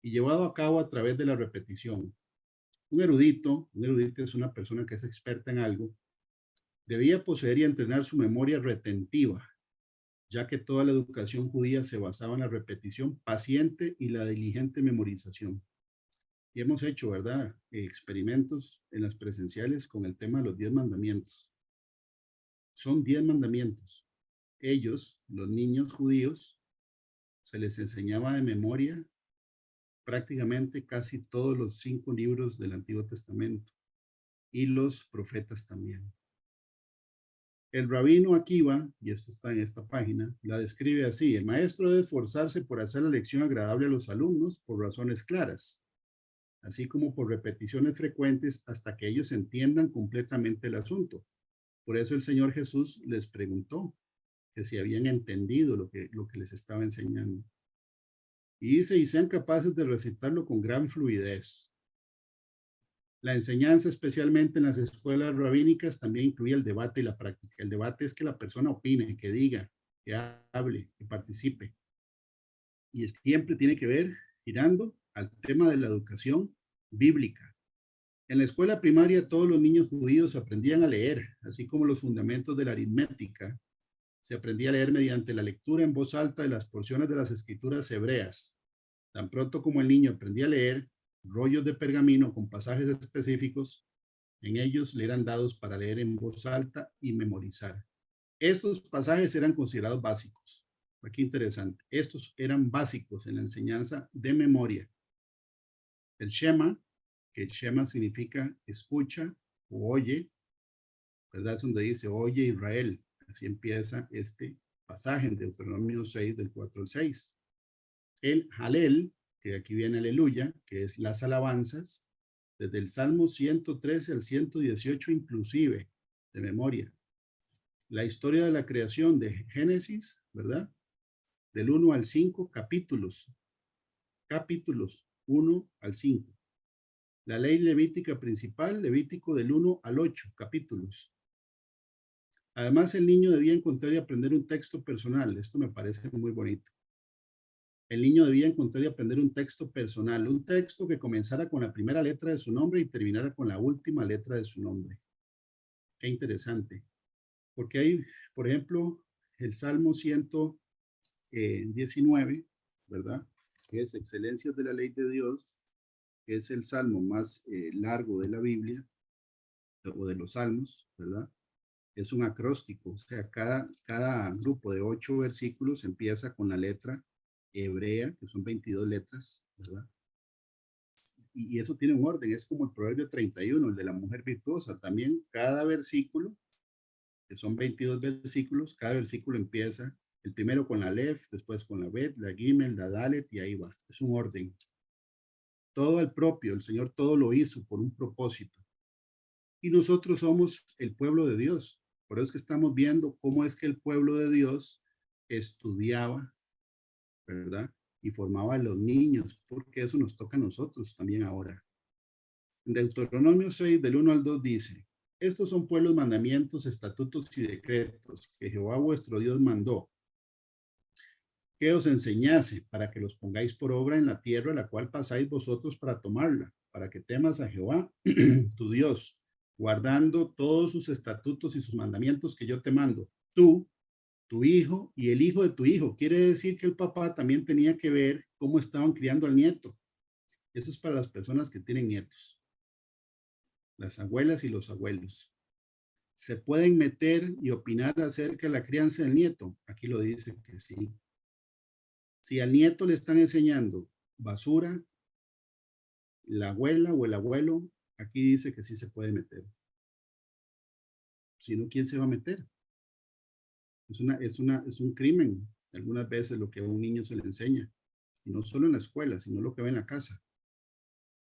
B: y llevado a cabo a través de la repetición. Un erudito es una persona que es experta en algo, debía poseer y entrenar su memoria retentiva, ya que toda la educación judía se basaba en la repetición paciente y la diligente memorización. Y hemos hecho, ¿verdad?, experimentos en las presenciales con el tema de los 10 mandamientos. Son 10 mandamientos. Ellos, los niños judíos, se les enseñaba de memoria prácticamente casi todos los 5 libros del Antiguo Testamento y los profetas también. El rabino Akiva, y esto está en esta página, la describe así: el maestro debe esforzarse por hacer la lección agradable a los alumnos por razones claras, así como por repeticiones frecuentes hasta que ellos entiendan completamente el asunto. Por eso el Señor Jesús les preguntó que si habían entendido lo que les estaba enseñando. Y dice, y sean capaces de recitarlo con gran fluidez. La enseñanza, especialmente en las escuelas rabínicas, también incluye el debate y la práctica. El debate es que la persona opine, que diga, que hable, que participe. Y siempre tiene que ver girando al tema de la educación bíblica. En la escuela primaria todos los niños judíos aprendían a leer, así como los fundamentos de la aritmética. Se aprendía a leer mediante la lectura en voz alta de las porciones de las escrituras hebreas. Tan pronto como el niño aprendía a leer, rollos de pergamino con pasajes específicos en ellos le eran dados para leer en voz alta y memorizar. Estos pasajes eran considerados básicos. Aquí interesante. Estos eran básicos en la enseñanza de memoria. El Shema, que el Shema significa escucha o oye, ¿verdad? Es donde dice, oye Israel. Así empieza este pasaje en Deuteronomio 6, del 4 al 6. El Halel, que aquí viene aleluya, que es las alabanzas, desde el Salmo 113 al 118 inclusive, de memoria. La historia de la creación de Génesis, ¿verdad? Del 1 al 5, capítulos 1 al 5. La ley levítica principal, Levítico del 1 al 8, capítulos. Además, el niño debía encontrar y aprender un texto personal. Esto me parece muy bonito. El niño debía encontrar y aprender un texto personal, un texto que comenzara con la primera letra de su nombre y terminara con la última letra de su nombre. Qué interesante. Porque hay, por ejemplo, el Salmo 119, ¿verdad? Que es Excelencias de la Ley de Dios, que es el salmo más largo de la Biblia, o de los salmos, ¿verdad? Es un acróstico, o sea, cada grupo de 8 versículos empieza con la letra hebrea, que son 22 letras, ¿verdad? Y eso tiene un orden, es como el Proverbio 31, el de la mujer virtuosa. También cada versículo, que son 22 versículos, cada versículo empieza el primero con la Aleph, después con la Bet, la Gimel, la Dalet, y ahí va. Es un orden. Todo el propio, el Señor todo lo hizo por un propósito. Y nosotros somos el pueblo de Dios. Por eso es que estamos viendo cómo es que el pueblo de Dios estudiaba, ¿verdad? Y formaba a los niños, porque eso nos toca a nosotros también ahora. En Deuteronomio 6, del 1 al 2 dice, estos son pues los mandamientos, estatutos y decretos que Jehová vuestro Dios mandó, que os enseñase para que los pongáis por obra en la tierra a la cual pasáis vosotros para tomarla, para que temas a Jehová, tu Dios, guardando todos sus estatutos y sus mandamientos que yo te mando, tú, tu hijo y el hijo de tu hijo. Quiere decir que el papá también tenía que ver cómo estaban criando al nieto. Eso es para las personas que tienen nietos, las abuelas y los abuelos. ¿Se pueden meter y opinar acerca de la crianza del nieto? Aquí lo dice que sí. Si al nieto le están enseñando basura, la abuela o el abuelo, aquí dice que sí se puede meter. Si no, ¿quién se va a meter? Es un crimen, algunas veces lo que a un niño se le enseña. Y no solo en la escuela, sino lo que ve en la casa.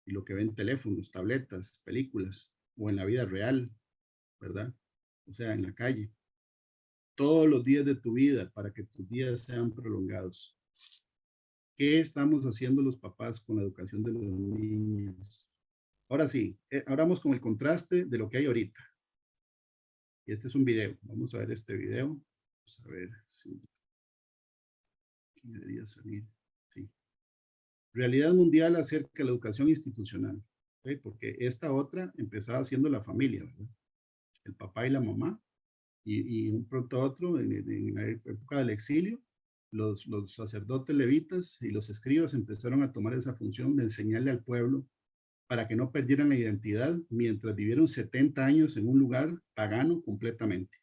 B: Y lo que ve en teléfonos, tabletas, películas, o en la vida real, ¿verdad? O sea, en la calle. Todos los días de tu vida para que tus días sean prolongados. ¿Qué estamos haciendo los papás con la educación de los niños? Ahora sí, ahora vamos con el contraste de lo que hay ahorita. Y este es un video. Vamos a ver este video. Vamos a ver si aquí debería salir. Sí. Realidad mundial acerca de la educación institucional. ¿Okay? Porque esta otra empezaba siendo la familia, ¿verdad? El papá y la mamá. Y un pronto a otro, en la época del exilio, los sacerdotes levitas y los escribas empezaron a tomar esa función de enseñarle al pueblo para que no perdieran la identidad mientras vivieron 70 años en un lugar pagano completamente.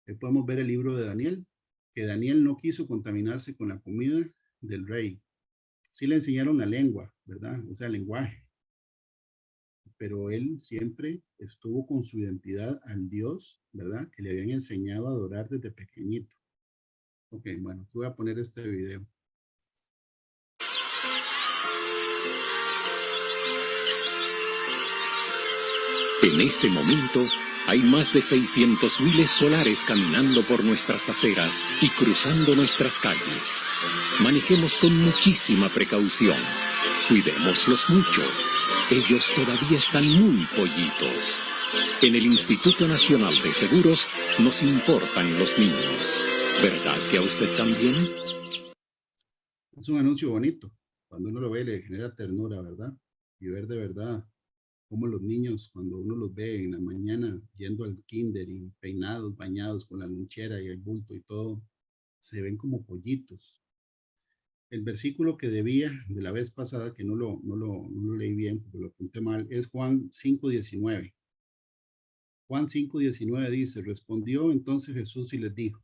B: Ahí podemos ver el libro de Daniel, que Daniel no quiso contaminarse con la comida del rey. Sí le enseñaron la lengua, ¿verdad? O sea, el lenguaje. Pero él siempre estuvo con su identidad al Dios, ¿verdad? Que le habían enseñado a adorar desde pequeñito. Ok, bueno, voy a poner este video.
C: En este momento, hay más de 600.000 escolares caminando por nuestras aceras y cruzando nuestras calles. Manejemos con muchísima precaución. Cuidémoslos mucho. Ellos todavía están muy pollitos. En el Instituto Nacional de Seguros nos importan los niños. ¿Verdad que a usted también?
B: Es un anuncio bonito. Cuando uno lo ve le genera ternura, ¿verdad? Y ver de verdad cómo los niños, cuando uno los ve en la mañana yendo al kinder y peinados, bañados con la lonchera y el bulto y todo, se ven como pollitos. El versículo que debía de la vez pasada, que no lo leí bien porque lo apunté mal, es Juan 5:19. Juan 5:19 dice, respondió entonces Jesús y les dijo,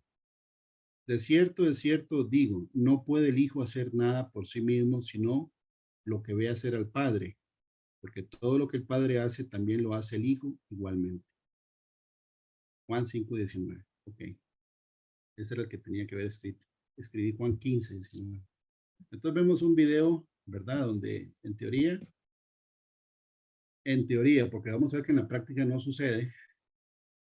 B: de cierto os digo, no puede el Hijo hacer nada por sí mismo, sino lo que ve hacer al Padre, porque todo lo que el Padre hace también lo hace el Hijo igualmente. Juan 5:19. Ok. Ese era el que tenía que haber escrito. Escribí Juan 15:19. Entonces vemos un video, ¿verdad? Donde en teoría En teoría, porque vamos a ver que en la práctica no sucede,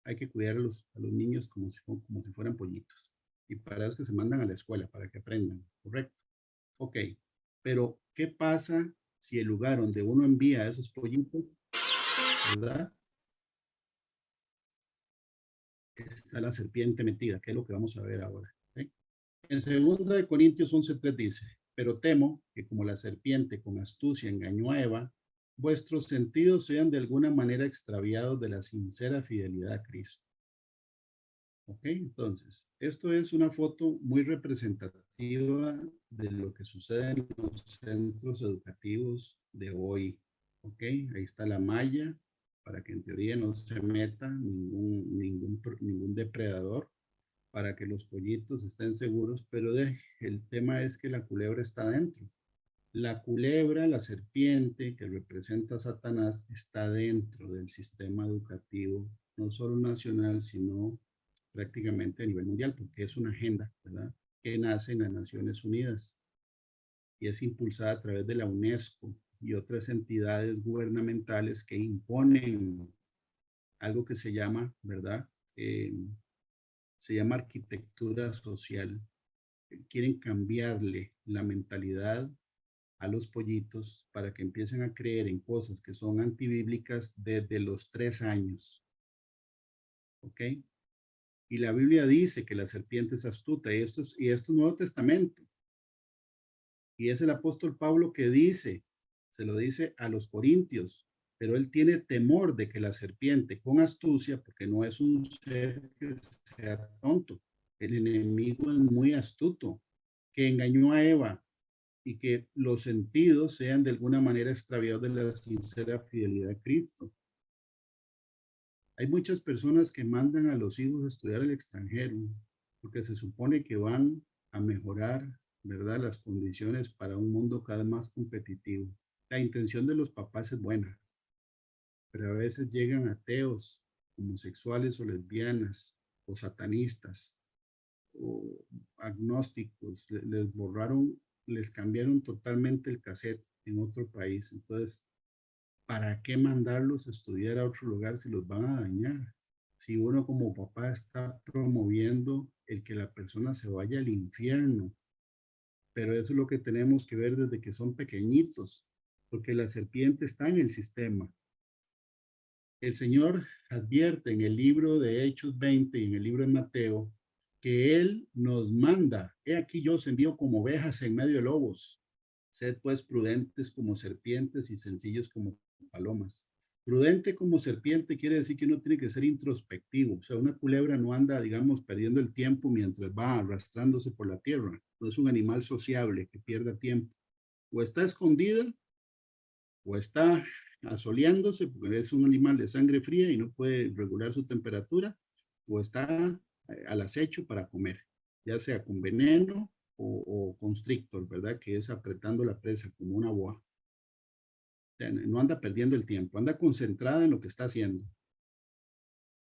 B: hay que cuidar a los niños como si fueran pollitos. Y para eso que se mandan a la escuela, para que aprendan, ¿correcto? Ok, pero ¿qué pasa si el lugar donde uno envía a esos pollitos, ¿verdad? Está la serpiente metida, que es lo que vamos a ver ahora. ¿Okay? En 2 Corintios 11:3 dice, pero temo que como la serpiente con astucia engañó a Eva, vuestros sentidos sean de alguna manera extraviados de la sincera fidelidad a Cristo. Ok, entonces, esto es una foto muy representativa de lo que sucede en los centros educativos de hoy. Ok, ahí está la malla para que en teoría no se meta ningún depredador, para que los pollitos estén seguros, pero el tema es que la culebra está dentro. La culebra, la serpiente que representa a Satanás, está dentro del sistema educativo, no solo nacional, sino prácticamente a nivel mundial, porque es una agenda, ¿verdad?, que nace en las Naciones Unidas y es impulsada a través de la UNESCO y otras entidades gubernamentales que imponen algo que se llama, ¿verdad?, se llama arquitectura social. Quieren cambiarle la mentalidad a los pollitos para que empiecen a creer en cosas que son antibíblicas desde los 3 años. ¿Ok? Y la Biblia dice que la serpiente es astuta, y esto es Nuevo Testamento. Y es el apóstol Pablo que dice, se lo dice a los corintios, pero él tiene temor de que la serpiente con astucia, porque no es un ser que sea tonto, el enemigo es muy astuto, que engañó a Eva y que los sentidos sean de alguna manera extraviados de la sincera fidelidad a Cristo. Hay muchas personas que mandan a los hijos a estudiar al extranjero porque se supone que van a mejorar, ¿verdad?, las condiciones para un mundo cada vez más competitivo. La intención de los papás es buena, pero a veces llegan ateos, homosexuales o lesbianas, o satanistas, o agnósticos, les borraron, les cambiaron totalmente el cassette en otro país. Entonces, ¿para qué mandarlos a estudiar a otro lugar si los van a dañar? Si uno como papá está promoviendo el que la persona se vaya al infierno. Pero eso es lo que tenemos que ver desde que son pequeñitos, porque la serpiente está en el sistema. El Señor advierte en el libro de Hechos 20 y en el libro de Mateo que Él nos manda, he aquí yo os envío como ovejas en medio de lobos. Sed pues prudentes como serpientes y sencillos como palomas. Prudente como serpiente quiere decir que uno tiene que ser introspectivo. O sea, una culebra no anda, digamos, perdiendo el tiempo mientras va arrastrándose por la tierra. No es un animal sociable que pierda tiempo. O está escondida o está asoleándose porque es un animal de sangre fría y no puede regular su temperatura, o está al acecho para comer, ya sea con veneno o constrictor, ¿verdad?, que es apretando la presa como una boa. O sea, no anda perdiendo el tiempo, anda concentrada en lo que está haciendo.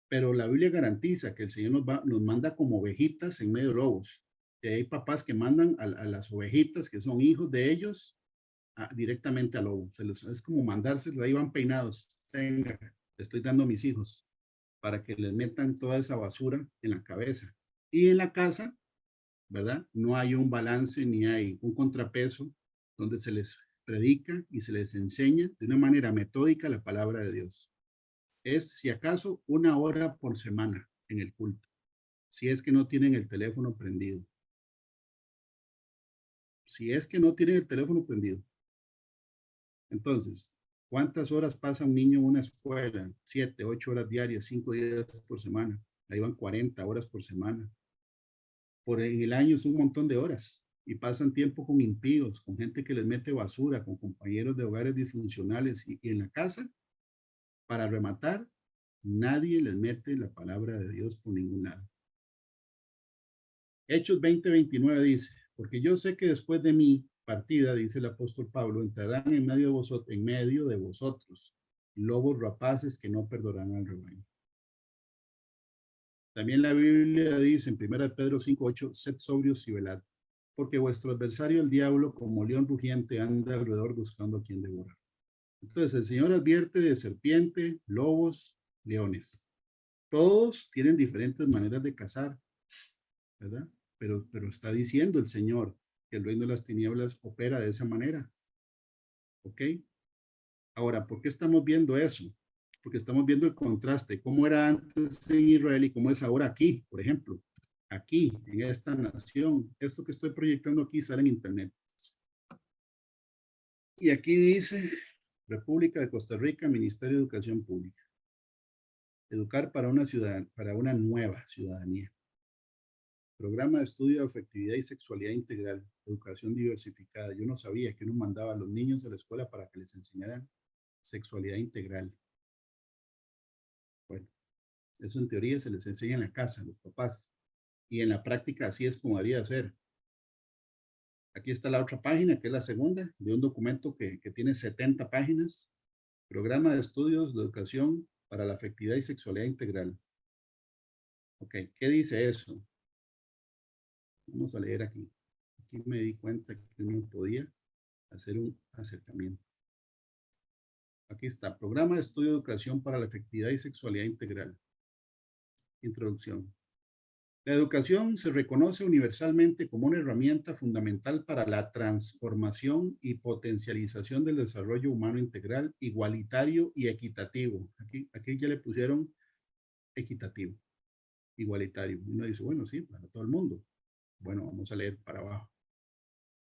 B: Pero la Biblia garantiza que el Señor nos manda como ovejitas en medio de lobos. Que hay papás que mandan a las ovejitas que son hijos de ellos directamente al lobo. Es como mandárselos, ahí van peinados. Venga, le estoy dando a mis hijos para que les metan toda esa basura en la cabeza. Y en la casa, ¿verdad?, no hay un balance ni hay un contrapeso donde se les predica y se les enseña de una manera metódica la palabra de Dios. Es, si acaso, 1 hora por semana en el culto, si es que no tienen el teléfono prendido. Si es que no tienen el teléfono prendido. Entonces, ¿cuántas horas pasa un niño en una escuela? 7, 8 horas diarias, 5 días por semana. Ahí van 40 horas por semana. En el año es un montón de horas. Y pasan tiempo con impíos, con gente que les mete basura, con compañeros de hogares disfuncionales. Y en la casa, para rematar, nadie les mete la palabra de Dios por ningún lado. Hechos 20:29 dice, porque yo sé que después de mi partida, dice el apóstol Pablo, entrarán en medio de vosotros lobos rapaces que no perdonarán al rebaño. También la Biblia dice en 1 Pedro 5:8, sed sobrios y velad, porque vuestro adversario el diablo como león rugiente anda alrededor buscando a quien devorar. Entonces, el Señor advierte de serpiente, lobos, leones. Todos tienen diferentes maneras de cazar, ¿verdad? Pero está diciendo el Señor que el reino de las tinieblas opera de esa manera. ¿Ok? Ahora, ¿por qué estamos viendo eso? Porque estamos viendo el contraste, cómo era antes en Israel y cómo es ahora aquí, por ejemplo. Aquí, en esta nación. Esto que estoy proyectando aquí sale en internet. Y aquí dice República de Costa Rica, Ministerio de Educación Pública. Educar para una nueva ciudadanía. Programa de estudio de afectividad y sexualidad integral, educación diversificada. Yo no sabía que uno mandaba a los niños a la escuela para que les enseñaran sexualidad integral. Bueno, eso en teoría se les enseña en la casa, a los papás. Y en la práctica así es como debería ser. Aquí está la otra página, que es la segunda, de un documento que tiene 70 páginas. Programa de estudios de educación para la afectividad y sexualidad integral. Ok, ¿qué dice eso? Vamos a leer aquí. Aquí me di cuenta que no podía hacer un acercamiento. Aquí está, Programa de Estudio de Educación para la Afectividad y Sexualidad Integral. Introducción. La educación se reconoce universalmente como una herramienta fundamental para la transformación y potencialización del desarrollo humano integral, igualitario y equitativo. Aquí ya le pusieron equitativo, igualitario. Uno dice, bueno, sí, para todo el mundo. Bueno, vamos a leer para abajo.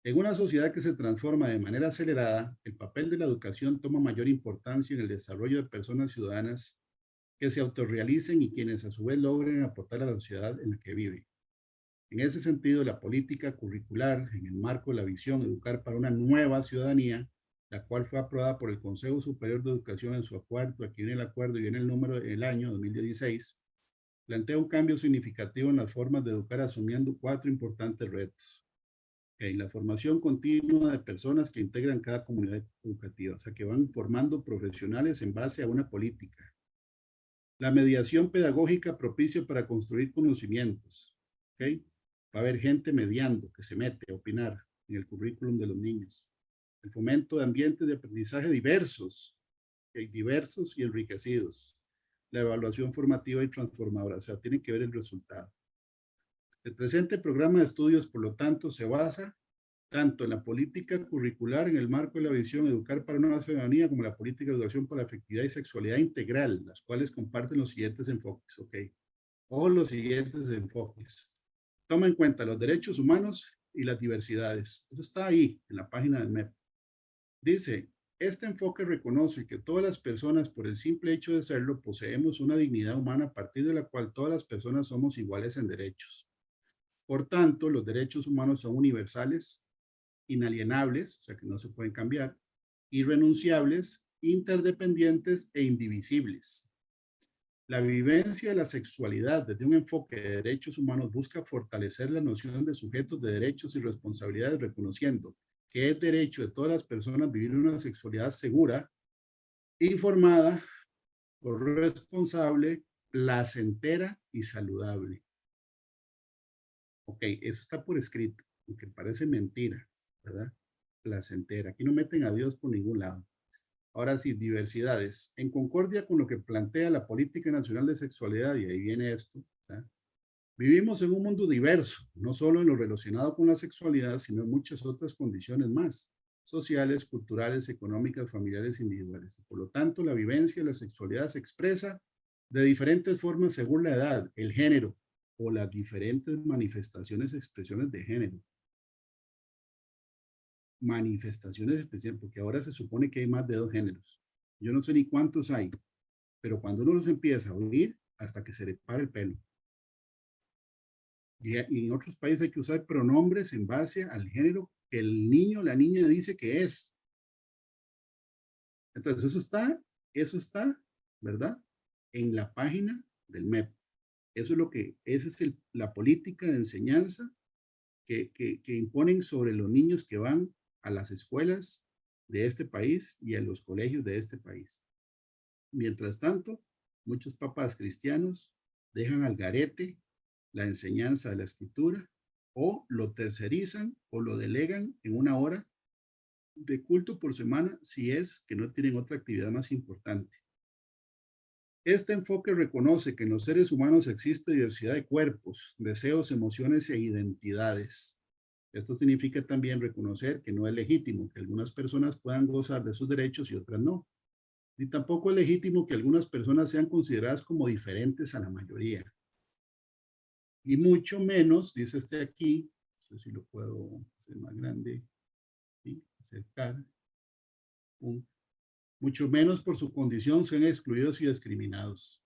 B: En una sociedad que se transforma de manera acelerada, el papel de la educación toma mayor importancia en el desarrollo de personas ciudadanas que se autorrealicen y quienes a su vez logren aportar a la sociedad en la que viven. En ese sentido, la política curricular, en el marco de la visión Educar para una nueva ciudadanía, la cual fue aprobada por el Consejo Superior de Educación en su acuerdo, aquí en el acuerdo y en el número del año 2016, plantea un cambio significativo en las formas de educar asumiendo 4 importantes retos. La formación continua de personas que integran cada comunidad educativa, o sea, que van formando profesionales en base a una política. La mediación pedagógica propicia para construir conocimientos. ¿Okay? Va a haber gente mediando que se mete a opinar en el currículum de los niños. El fomento de ambientes de aprendizaje diversos, ¿okay? Diversos y enriquecidos. La evaluación formativa y transformadora, o sea, tienen que ver el resultado. El presente programa de estudios, por lo tanto, se basa tanto en la política curricular en el marco de la visión Educar para una ciudadanía como la política de educación para la afectividad y sexualidad integral, las cuales comparten los siguientes enfoques, ¿ok? O los siguientes enfoques. Toma en cuenta los derechos humanos y las diversidades. Eso está ahí, en la página del MEP. Dice, este enfoque reconoce que todas las personas, por el simple hecho de serlo, poseemos una dignidad humana a partir de la cual todas las personas somos iguales en derechos. Por tanto, los derechos humanos son universales, inalienables, o sea que no se pueden cambiar, irrenunciables, interdependientes e indivisibles. La vivencia de la sexualidad desde un enfoque de derechos humanos busca fortalecer la noción de sujetos de derechos y responsabilidades, reconociendo que es derecho de todas las personas vivir una sexualidad segura, informada, corresponsable, placentera y saludable. Ok, eso está por escrito, aunque parece mentira, ¿verdad? Placentera. Aquí no meten a Dios por ningún lado. Ahora sí, diversidades. En concordia con lo que plantea la Política Nacional de Sexualidad, y ahí viene esto, ¿verdad? Vivimos en un mundo diverso, no solo en lo relacionado con la sexualidad, sino en muchas otras condiciones más, sociales, culturales, económicas, familiares, individuales. Por lo tanto, la vivencia de la sexualidad se expresa de diferentes formas según la edad, el género o las diferentes manifestaciones, expresiones de género. Manifestaciones especiales, porque ahora se supone que hay más de 2 géneros. Yo no sé ni cuántos hay, pero cuando uno los empieza a oír, hasta que se le para el pelo. Y en otros países hay que usar pronombres en base al género que el niño o la niña dice que es. Entonces eso está, ¿verdad? En la página del MEP. Eso es lo que, esa es la política de enseñanza que imponen sobre los niños que van a las escuelas de este país y a los colegios de este país. Mientras tanto, muchos papás cristianos dejan al garete la enseñanza de la escritura o lo tercerizan o lo delegan en una hora de culto por semana si es que no tienen otra actividad más importante. Este enfoque reconoce que en los seres humanos existe diversidad de cuerpos, deseos, emociones e identidades. Esto significa también reconocer que no es legítimo que algunas personas puedan gozar de sus derechos y otras no. Ni tampoco es legítimo que algunas personas sean consideradas como diferentes a la mayoría. Y mucho menos, dice este aquí, no sé si lo puedo hacer más grande, ¿sí? Acercar, mucho menos por su condición sean excluidos y discriminados.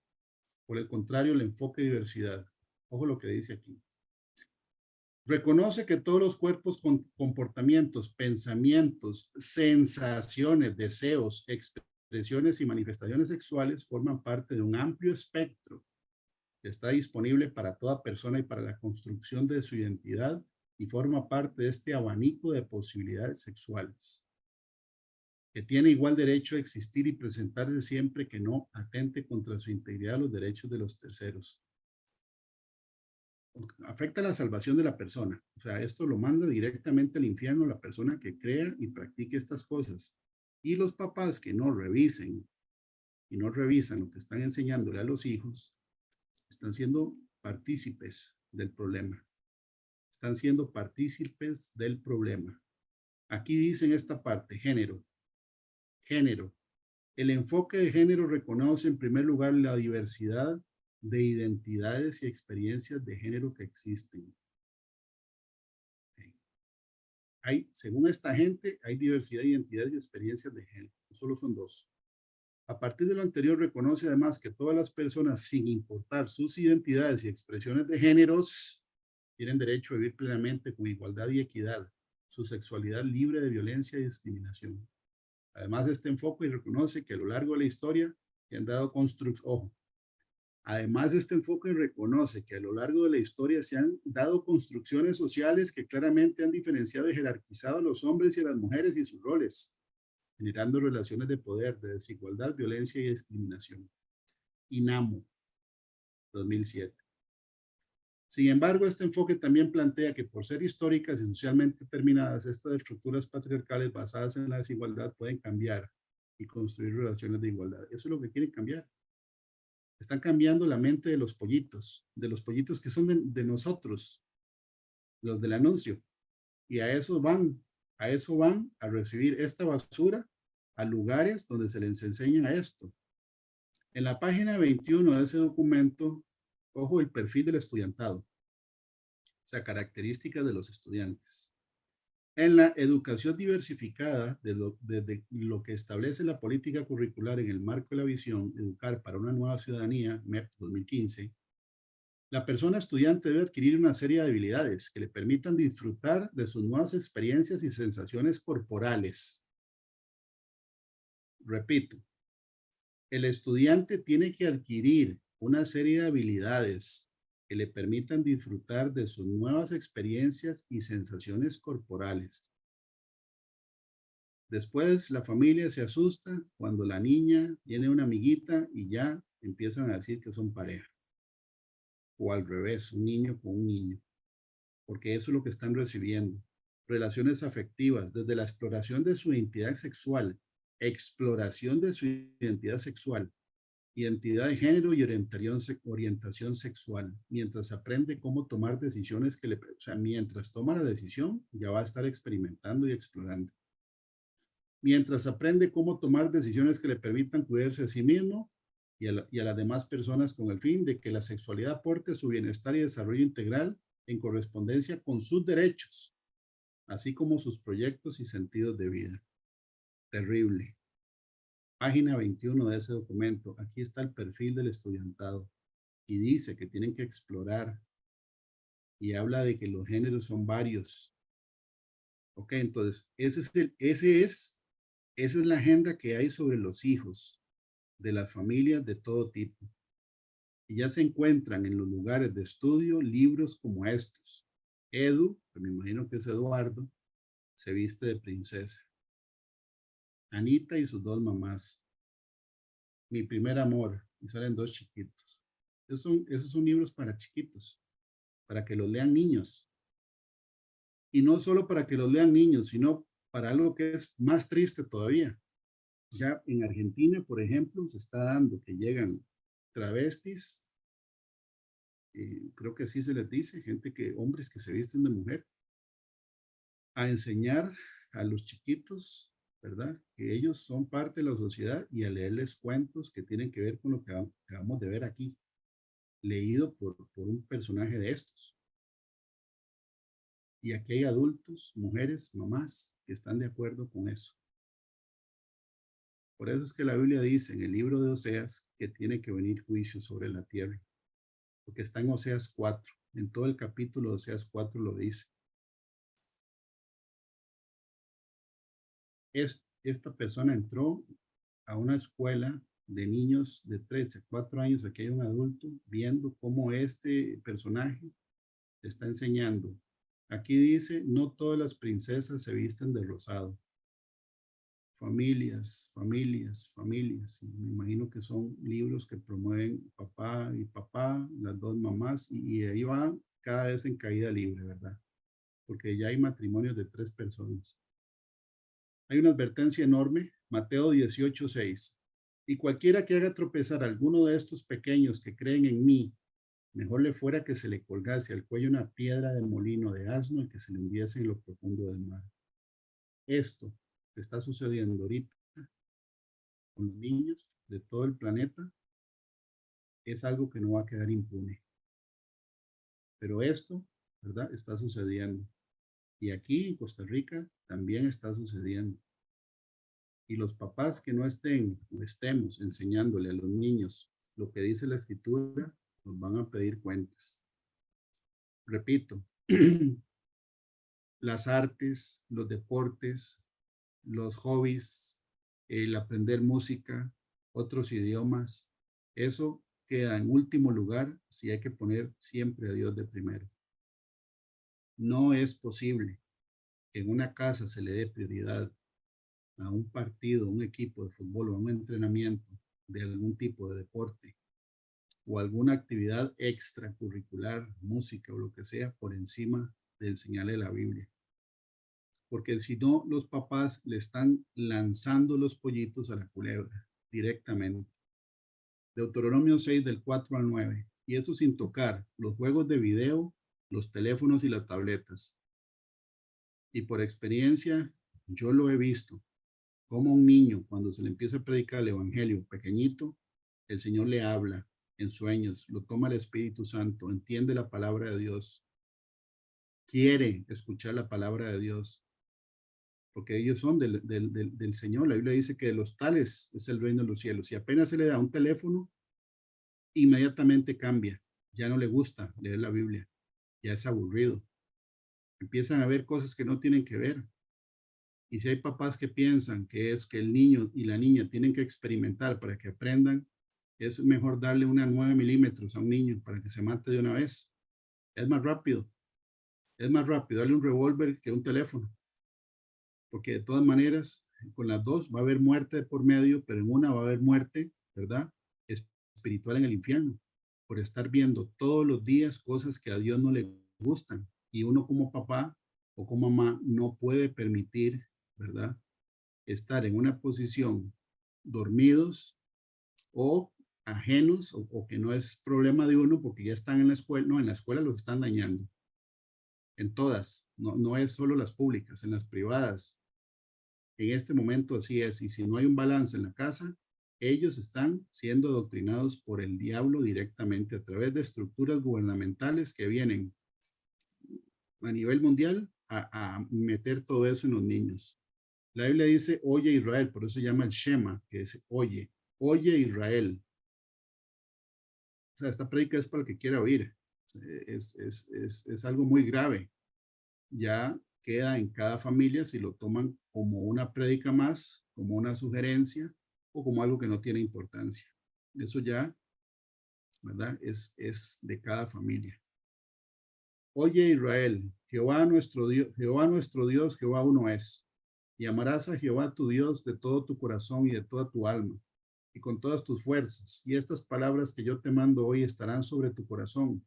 B: Por el contrario, el enfoque de diversidad. Ojo lo que dice aquí. Reconoce que todos los cuerpos con comportamientos, pensamientos, sensaciones, deseos, expresiones y manifestaciones sexuales forman parte de un amplio espectro que está disponible para toda persona y para la construcción de su identidad y forma parte de este abanico de posibilidades sexuales, que tiene igual derecho a existir y presentarse siempre que no atente contra su integridad los derechos de los terceros. Afecta la salvación de la persona. O sea, esto lo manda directamente al infierno la persona que crea y practique estas cosas. Y los papás que no revisen y no revisan lo que están enseñándole a los hijos, están siendo partícipes del problema. Están siendo partícipes del problema. Aquí dicen esta parte, género. Género. El enfoque de género reconoce en primer lugar la diversidad de identidades y experiencias de género que existen. Según esta gente, hay diversidad de identidades y experiencias de género. No solo son dos. A partir de lo anterior, reconoce además que todas las personas, sin importar sus identidades y expresiones de géneros, tienen derecho a vivir plenamente con igualdad y equidad, su sexualidad libre de violencia y discriminación. Además de este enfoque, reconoce que a lo largo de la historia se han dado construcciones. Además de este enfoque, reconoce que a lo largo de la historia se han dado construcciones sociales que claramente han diferenciado y jerarquizado a los hombres y a las mujeres y sus roles, generando relaciones de poder, de desigualdad, violencia y discriminación. INAMO, 2007. Sin embargo, este enfoque también plantea que por ser históricas y socialmente determinadas, estas estructuras patriarcales basadas en la desigualdad pueden cambiar y construir relaciones de igualdad. Eso es lo que quieren cambiar. Están cambiando la mente de los pollitos que son de nosotros, los del anuncio. Y a eso van a recibir esta basura a lugares donde se les enseña esto. En la página 21 de ese documento, ojo el perfil del estudiantado, o sea, características de los estudiantes. En la educación diversificada, de lo que establece la política curricular en el marco de la visión Educar para una nueva ciudadanía, MEP 2015, la persona estudiante debe adquirir una serie de habilidades que le permitan disfrutar de sus nuevas experiencias y sensaciones corporales. Repito, el estudiante tiene que adquirir una serie de habilidades que le permitan disfrutar de sus nuevas experiencias y sensaciones corporales. Después la familia se asusta cuando la niña tiene una amiguita y ya empiezan a decir que son pareja. O al revés, un niño con un niño. Porque eso es lo que están recibiendo. Relaciones afectivas, desde la exploración de su identidad sexual, identidad de género y orientación sexual, mientras aprende cómo tomar decisiones mientras toma la decisión, ya va a estar experimentando y explorando. Mientras aprende cómo tomar decisiones que le permitan cuidarse a sí mismo y a las demás personas con el fin de que la sexualidad aporte su bienestar y desarrollo integral en correspondencia con sus derechos, así como sus proyectos y sentidos de vida. Terrible. Página 21 de ese documento. Aquí está el perfil del estudiantado y dice que tienen que explorar y habla de que los géneros son varios. Ok, entonces esa es la agenda que hay sobre los hijos de las familias de todo tipo. Y ya se encuentran en los lugares de estudio libros como estos. Edu, que me imagino que es Eduardo, se viste de princesa. Anita y sus dos mamás. Mi primer amor, y salen dos chiquitos. Esos son libros para chiquitos, para que los lean niños. Y no solo para que los lean niños, sino para algo que es más triste todavía. Ya en Argentina, por ejemplo, se está dando que llegan travestis, creo que así se les dice, hombres que se visten de mujer, a enseñar a los chiquitos, ¿verdad? Que ellos son parte de la sociedad y a leerles cuentos que tienen que ver con lo que acabamos de ver aquí, leído por un personaje de estos. Y aquí hay adultos, mujeres, mamás, que están de acuerdo con eso. Por eso es que la Biblia dice en el libro de Oseas que tiene que venir juicio sobre la tierra, porque está en Oseas 4, en todo el capítulo de Oseas 4 lo dice. Esta persona entró a una escuela de niños de 13, 4 años, aquí hay un adulto, viendo cómo este personaje está enseñando. Aquí dice, no todas las princesas se visten de rosado. Familias, familias, familias. Me imagino que son libros que promueven papá y papá, las dos mamás, y ahí va cada vez en caída libre, ¿verdad? Porque ya hay matrimonios de 3 personas. Hay una advertencia enorme, Mateo 18:6. Y cualquiera que haga tropezar a alguno de estos pequeños que creen en mí, mejor le fuera que se le colgase al cuello una piedra de molino de asno y que se le hundiese en lo profundo del mar. Esto que está sucediendo ahorita con los niños de todo el planeta es algo que no va a quedar impune. Pero esto, ¿verdad? Está sucediendo. Y aquí en Costa Rica también está sucediendo. Y los papás que no estén o estemos enseñándole a los niños lo que dice la escritura, nos van a pedir cuentas. Repito, las artes, los deportes, los hobbies, el aprender música, otros idiomas, eso queda en último lugar si hay que poner siempre a Dios de primero. No es posible que en una casa se le dé prioridad a un partido, un equipo de fútbol o a un entrenamiento de algún tipo de deporte o alguna actividad extracurricular, música o lo que sea, por encima de enseñarle la Biblia. Porque si no, los papás le están lanzando los pollitos a la culebra directamente. Deuteronomio 6 del 4 al 9. Y eso sin tocar los juegos de video, los teléfonos y las tabletas. Y por experiencia, yo lo he visto. Como un niño, cuando se le empieza a predicar el evangelio pequeñito, el Señor le habla en sueños, lo toma el Espíritu Santo, entiende la palabra de Dios, quiere escuchar la palabra de Dios, porque ellos son del Señor. La Biblia dice que de los tales es el reino de los cielos. Y apenas se le da un teléfono, inmediatamente cambia. Ya no le gusta leer la Biblia, ya es aburrido. Empiezan a ver cosas que no tienen que ver. Y si hay papás que piensan que es que el niño y la niña tienen que experimentar para que aprendan, es mejor darle una 9 milímetros a un niño para que se mate de una vez. Es más rápido darle un revólver que un teléfono. Porque de todas maneras, con las dos va a haber muerte por medio, pero en una va a haber muerte, ¿verdad? Espiritual en el infierno, por estar viendo todos los días cosas que a Dios no le gustan. Y uno como papá o como mamá no puede permitir, ¿verdad? Estar en una posición dormidos o ajenos o que no es problema de uno porque ya están en la escuela, no, en la escuela lo están dañando. En todas, no es solo las públicas, en las privadas. En este momento así es, y si no hay un balance en la casa, ellos están siendo adoctrinados por el diablo directamente a través de estructuras gubernamentales que vienen a nivel mundial a meter todo eso en los niños. La Biblia dice, oye Israel, por eso se llama el Shema, que es oye Israel. O sea, esta prédica es para el que quiera oír. Es algo muy grave. Ya queda en cada familia si lo toman como una prédica más, como una sugerencia o como algo que no tiene importancia. Eso ya, ¿verdad? Es de cada familia. Oye Israel, Jehová nuestro Dios, Jehová uno es. Y amarás a Jehová tu Dios de todo tu corazón y de toda tu alma y con todas tus fuerzas. Y estas palabras que yo te mando hoy estarán sobre tu corazón.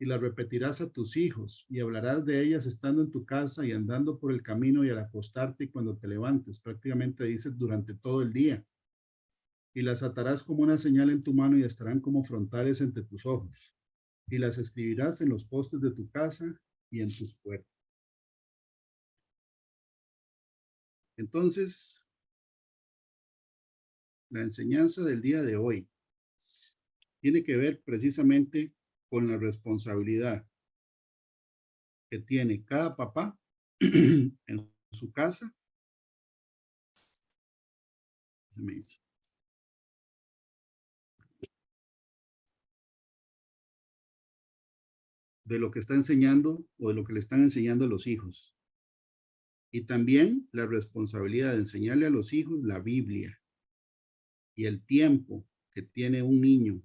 B: y las repetirás a tus hijos, y hablarás de ellas estando en tu casa y andando por el camino y al acostarte y cuando te levantes. Prácticamente dices durante todo el día. Y las atarás como una señal en tu mano y estarán como frontales entre tus ojos. Y las escribirás en los postes de tu casa y en tus puertas. Entonces, la enseñanza del día de hoy tiene que ver precisamente con la responsabilidad que tiene cada papá en su casa. Se me hizo. De lo que está enseñando o de lo que le están enseñando a los hijos. Y también la responsabilidad de enseñarle a los hijos la Biblia. Y el tiempo que tiene un niño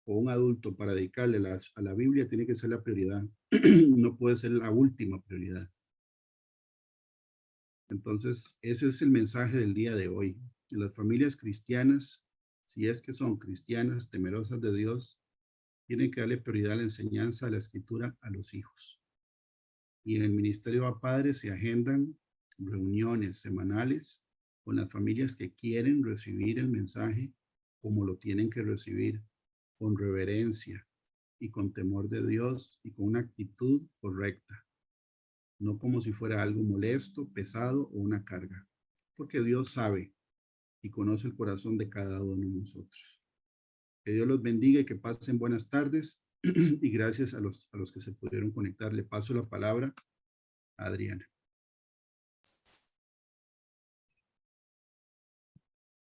B: o un adulto para dedicarle a la Biblia tiene que ser la prioridad. No puede ser la última prioridad. Entonces, ese es el mensaje del día de hoy. Las familias cristianas, si es que son cristianas, temerosas de Dios, tienen que darle prioridad a la enseñanza de la Escritura a los hijos. Y en el Ministerio de Padres se agendan reuniones semanales con las familias que quieren recibir el mensaje como lo tienen que recibir, con reverencia y con temor de Dios y con una actitud correcta, no como si fuera algo molesto, pesado o una carga, porque Dios sabe y conoce el corazón de cada uno de nosotros. Que Dios los bendiga y que pasen buenas tardes y gracias a los que se pudieron conectar. Le paso la palabra a Adriana.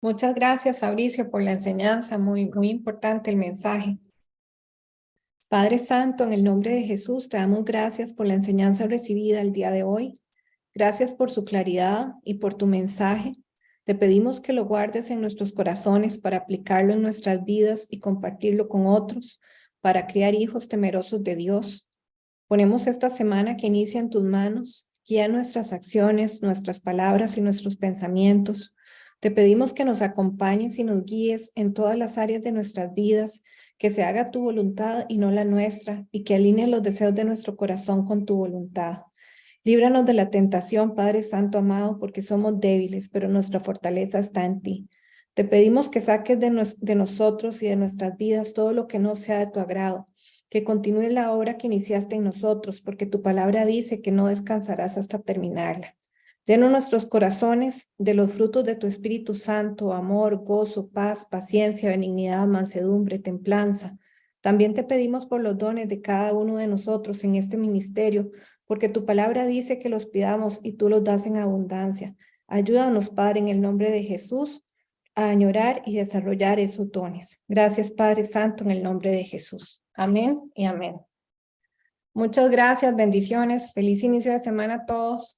A: Muchas gracias, Fabricio, por la enseñanza. Muy importante el mensaje. Padre Santo, en el nombre de Jesús, te damos gracias por la enseñanza recibida el día de hoy. Gracias por su claridad y por tu mensaje. Te pedimos que lo guardes en nuestros corazones para aplicarlo en nuestras vidas y compartirlo con otros, para criar hijos temerosos de Dios. Ponemos esta semana que inicia en tus manos. Guía nuestras acciones, nuestras palabras y nuestros pensamientos. Te pedimos que nos acompañes y nos guíes en todas las áreas de nuestras vidas, que se haga tu voluntad y no la nuestra, y que alinees los deseos de nuestro corazón con tu voluntad. Líbranos de la tentación, Padre Santo amado, porque somos débiles, pero nuestra fortaleza está en ti. Te pedimos que saques de nosotros y de nuestras vidas todo lo que no sea de tu agrado, que continúes la obra que iniciaste en nosotros, porque tu palabra dice que no descansarás hasta terminarla. Llena nuestros corazones de los frutos de tu Espíritu Santo, amor, gozo, paz, paciencia, benignidad, mansedumbre, templanza. También te pedimos por los dones de cada uno de nosotros en este ministerio, porque tu palabra dice que los pidamos y tú los das en abundancia. Ayúdanos, Padre, en el nombre de Jesús, a añorar y desarrollar esos dones. Gracias, Padre Santo, en el nombre de Jesús. Amén y amén. Muchas gracias, bendiciones. Feliz inicio de semana a todos.